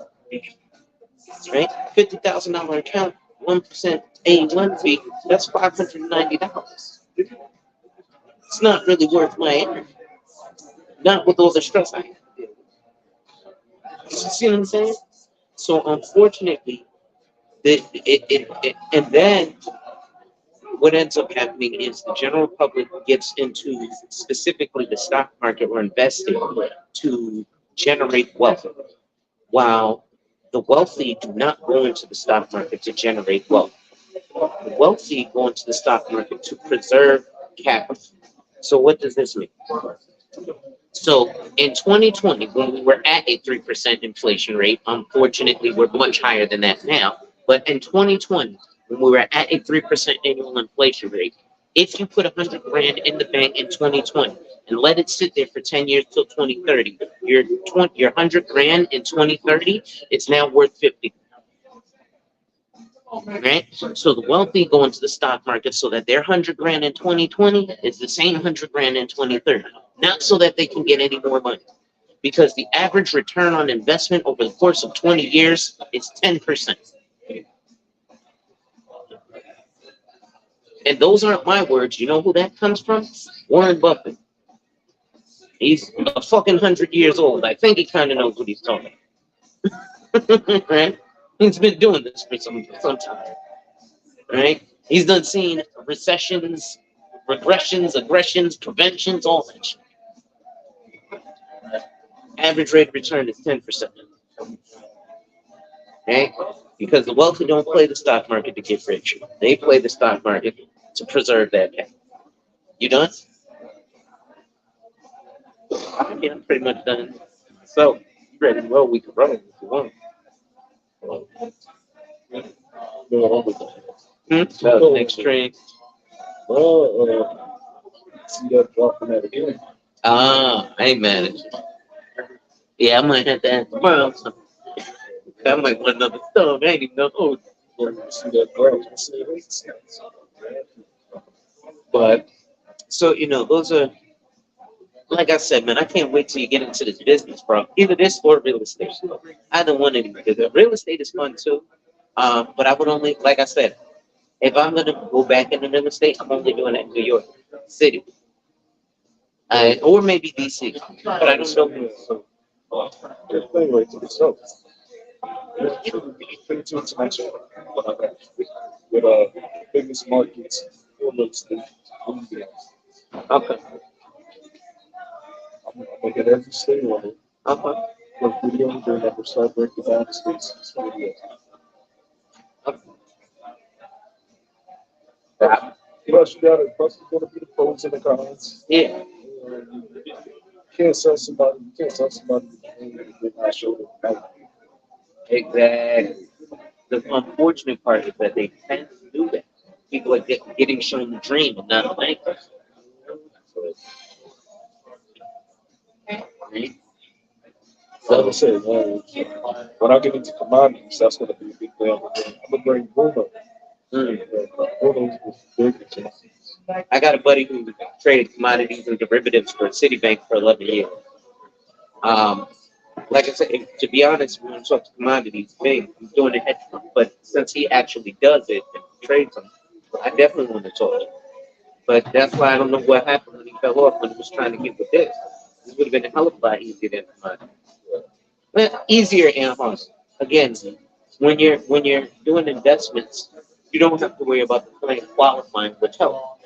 right? $50,000 account, 1% A1 fee. That's $590. It's not really worth my energy. Not with all the stress I have. You see what I'm saying? So unfortunately, and then what ends up happening is the general public gets into specifically the stock market or investing to generate wealth, while the wealthy do not go into the stock market to generate wealth. The wealthy go into the stock market to preserve capital. So what does this mean? So in 2020, when we were at a 3% inflation rate, unfortunately, we're much higher than that now. But in 2020, when we were at a 3% annual inflation rate, if you put 100 grand in the bank in 2020 and let it sit there for 10 years till 2030, your 100 grand in 2030, it's now worth 50. Right? So the wealthy go into the stock market so that their 100 grand in 2020 is the same 100 grand in 2030, not so that they can get any more money. Because the average return on investment over the course of 20 years is 10%. And those aren't my words. You know who that comes from? Warren Buffett. He's a fucking 100 years old. I think he kind of knows what he's talking about. Right? He's been doing this for some time. Right? He's done seen recessions, regressions, aggressions, preventions, all that shit. Average rate of return is 10%. Right? Because the wealthy don't play the stock market to get rich. They play the stock market to preserve that capital. You done? Yeah, I'm pretty much done. So, ready? Well, we can run it if you want. That was next train. See that dropping that again. Ah, I ain't mad at you. Yeah, I might have to ask tomorrow. So I might want another stove. I ain't even know. Oh, See that drop. but so those are like I said, man. I can't wait till you get into this business, bro. Either this or real estate. Either one of them. Because real estate is fun too. But I would only, like I said, if I'm gonna go back into real estate, I'm only doing it in New York City, or maybe DC. But I don't know. Just play right to yourself. Put it to international. With biggest markets for real estate. Okay. I'm gonna get every state on it. Okay. For video, they're never start breaking down the states. Plus, you gotta be the pros and the cons. Yeah. You can't sell somebody. You can't sell somebody if they're not sure that. Exactly. The unfortunate part is that they tend to do that. People are getting shown the dream and not the nightmare. Right? Like I So, said, when I get into commodities, that's gonna be a big thing. I'm gonna bring Bruno. Bruno's big. I got a buddy who traded commodities and derivatives for Citibank for 11 years. Um, like I said, to be honest, when it comes to commodities, I'm doing a hedge fund. But since he actually does it and trades them, I definitely want to talk to him. But that's why I don't know what happened when he fell off when he was trying to get with this. This would have been a hell of a lot easier than commodities. Well, easier and harder. Again, when you're doing investments, you don't have to worry about the client qualifying for help.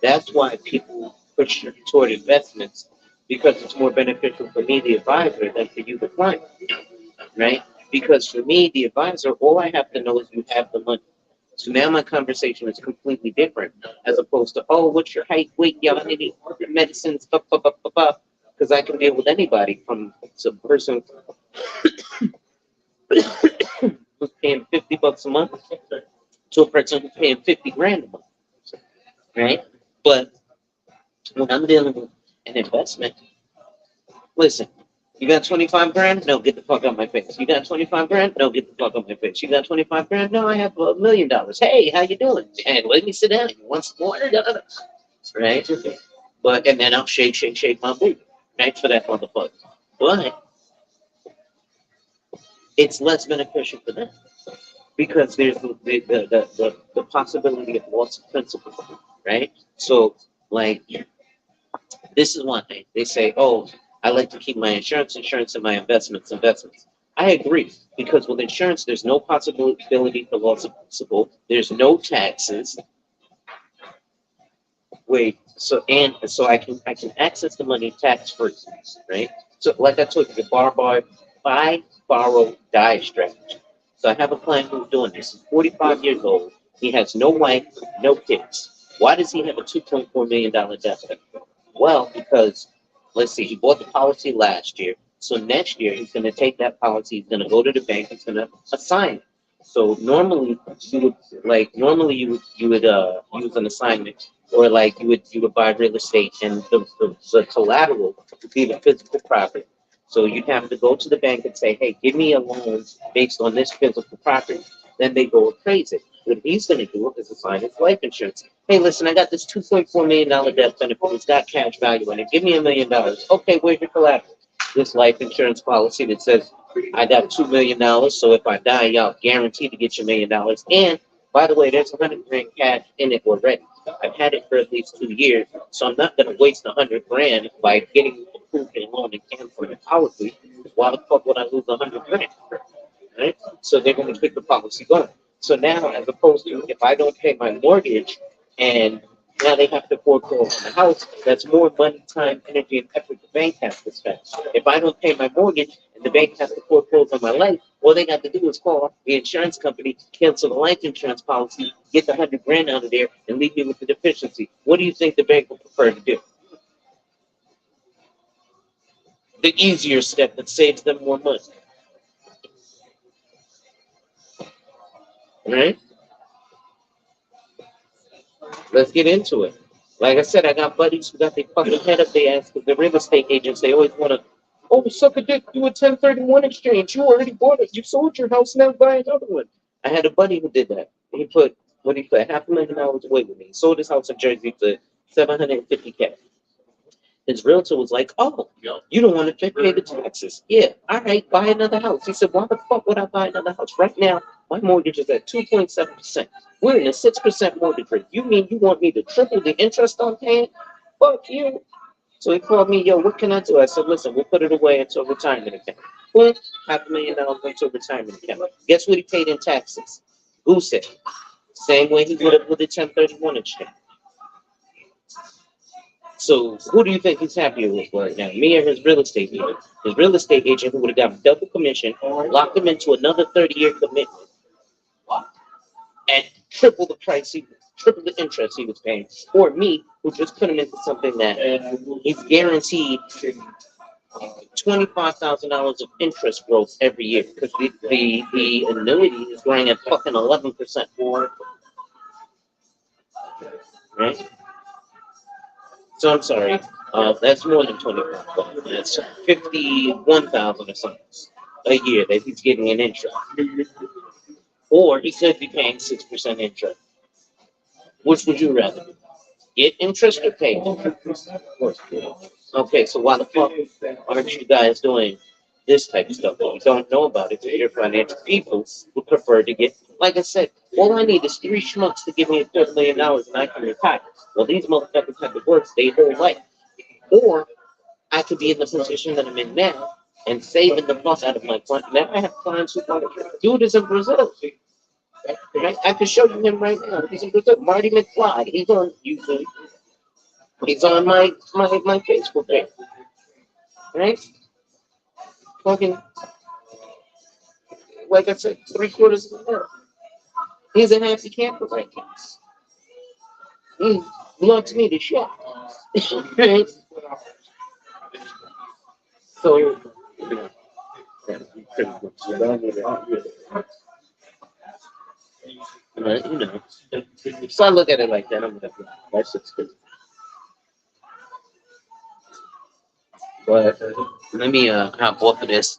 That's why people push toward investments because it's more beneficial for me, the advisor, than for you, the client. right? Because for me, the advisor, all I have to know is you have the money. So now my conversation is completely different, as opposed to, oh, what's your height, weight, y'all need medicines, because I can deal with anybody from a person who's paying $50 a month to a person who's paying 50 grand a month, right? But when I'm dealing with an investment, listen, you got 25 grand? No, get the fuck out my face. You got 25 grand? No, get the fuck out my face. You got 25 grand? No, I have $1 million. Hey, how you doing? And let me sit down. You want some water? Right? But, and then I'll shake my booty. Right? For that motherfucker. But it's less beneficial for them because there's the possibility of loss of principal. Right? So, like, this is one thing. They say, oh, I like to keep my insurance, and my investments. I agree because with insurance, there's no possibility for loss of principal. There's no taxes. Wait, so I can access the money tax free, right? So like I told you, the buy, borrow, die strategy. So I have a client who's doing this. He's 45 years old. He has no wife, no kids. Why does he have a $2.4 million debt? Well, because let's see, he bought the policy last year. So next year he's going to take that policy. He's going to go to the bank. He's going to assign it. So normally you would use an assignment, or like you would buy real estate, and the collateral would be the physical property. So you'd have to go to the bank and say, hey, give me a loan based on this physical property. Then they go appraise it. What he's going to do is assign his life insurance. Hey, listen, I got this $2.4 million death benefit. It's got cash value in it. Give me $1 million. Okay, where's your collateral? This life insurance policy that says I got $2 million. So if I die, y'all guaranteed to get your $1 million. And by the way, there's 100 grand cash in it already. I've had it for at least 2 years, so I'm not going to waste 100 grand by getting approved and loan and canceling the policy. Why the fuck would I lose 100 grand? Right? So they're going to keep the policy going. So now, as opposed to if I don't pay my mortgage and now they have to foreclose on the house, that's more money, time, energy, and effort the bank has to spend. If I don't pay my mortgage and the bank has to foreclose on my life, all they got to do is call the insurance company, cancel the life insurance policy, get the 100 grand out of there, and leave me with the deficiency. What do you think the bank would prefer to do? The easier step that saves them more money, right? Let's get into it. Like I said, I got buddies who got their fucking head up their ass because the real estate agents, they always want to, oh, suck a dick, do a 1031 exchange. You already bought it. You sold your house, now buy another one. I had a buddy who did that. He put $500,000 away with me. He sold his house in Jersey for 750K. His realtor was like, oh, you don't want to pay the taxes. Yeah, all right, buy another house. He said, why the fuck would I buy another house? Right now, my mortgage is at 2.7%. We're in a 6% mortgage rate. You mean you want me to triple the interest I'm paying? Fuck you. So he called me, yo, what can I do? I said, listen, we'll put it away into a retirement account. Boom, $500,000 into a retirement account. Guess what he paid in taxes? Goose it. Same way he would have with a 1031 exchange. So who do you think he's happier with right now? Me or his real estate agent? His real estate agent who would have got double commission, locked him into another 30-year commitment, and triple the interest he was paying. Or me, who just put him into something that he's guaranteed $25,000 of interest growth every year because the annuity is growing at fucking 11%. Right? So I'm sorry. That's more than 25. That's 51,000 or something a year that he's getting in interest. Or he could be paying 6% interest. Which would you rather? Get interest or pay interest? Okay, so why the fuck aren't you guys doing this type of stuff? You don't know about it. Your financial people would prefer to get, like I said, all I need is 3 schmucks to give me $250,000 and I can retire. Well, these motherfuckers have to work their whole life. Or I could be in the position that I'm in now and saving the fuck out of my client. Now I have clients who want to dude is in Brazil. Right? I can show you him right now. He's in Brazil. Marty McFly. He's on YouTube. He's on my Facebook page. Right? Fucking like I said, 3/4 of the world. He's a happy camper right now. He loves me to shop. Right? So, You know, you couldn't go sit down with it. you know. So I look at it like that. I'm like, That's just good. but let me hop off of this.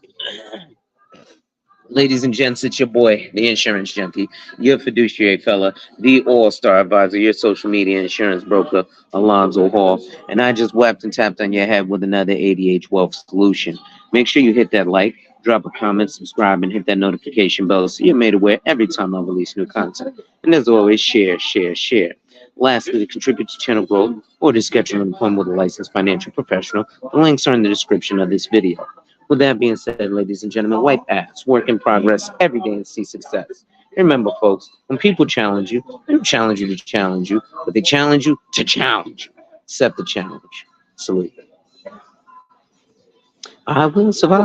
Ladies and gents, it's your boy, the insurance junkie, your fiduciary fella, the all-star advisor, your social media insurance broker, Alonzo Hall. And I just wept and tapped on your head with another ADH Wealth solution. Make sure you hit that like, drop a comment, subscribe, and hit that notification bell so you're made aware every time I release new content. And as always, share, share, share. Lastly, to contribute to channel growth or to schedule an appointment with a licensed financial professional, the links are in the description of this video. With that being said, ladies and gentlemen, wipe ass, work in progress, every day and see success. Remember, folks, when people challenge you, they don't challenge you to challenge you, but they challenge you to challenge you. Accept the challenge. Salute. I will survive.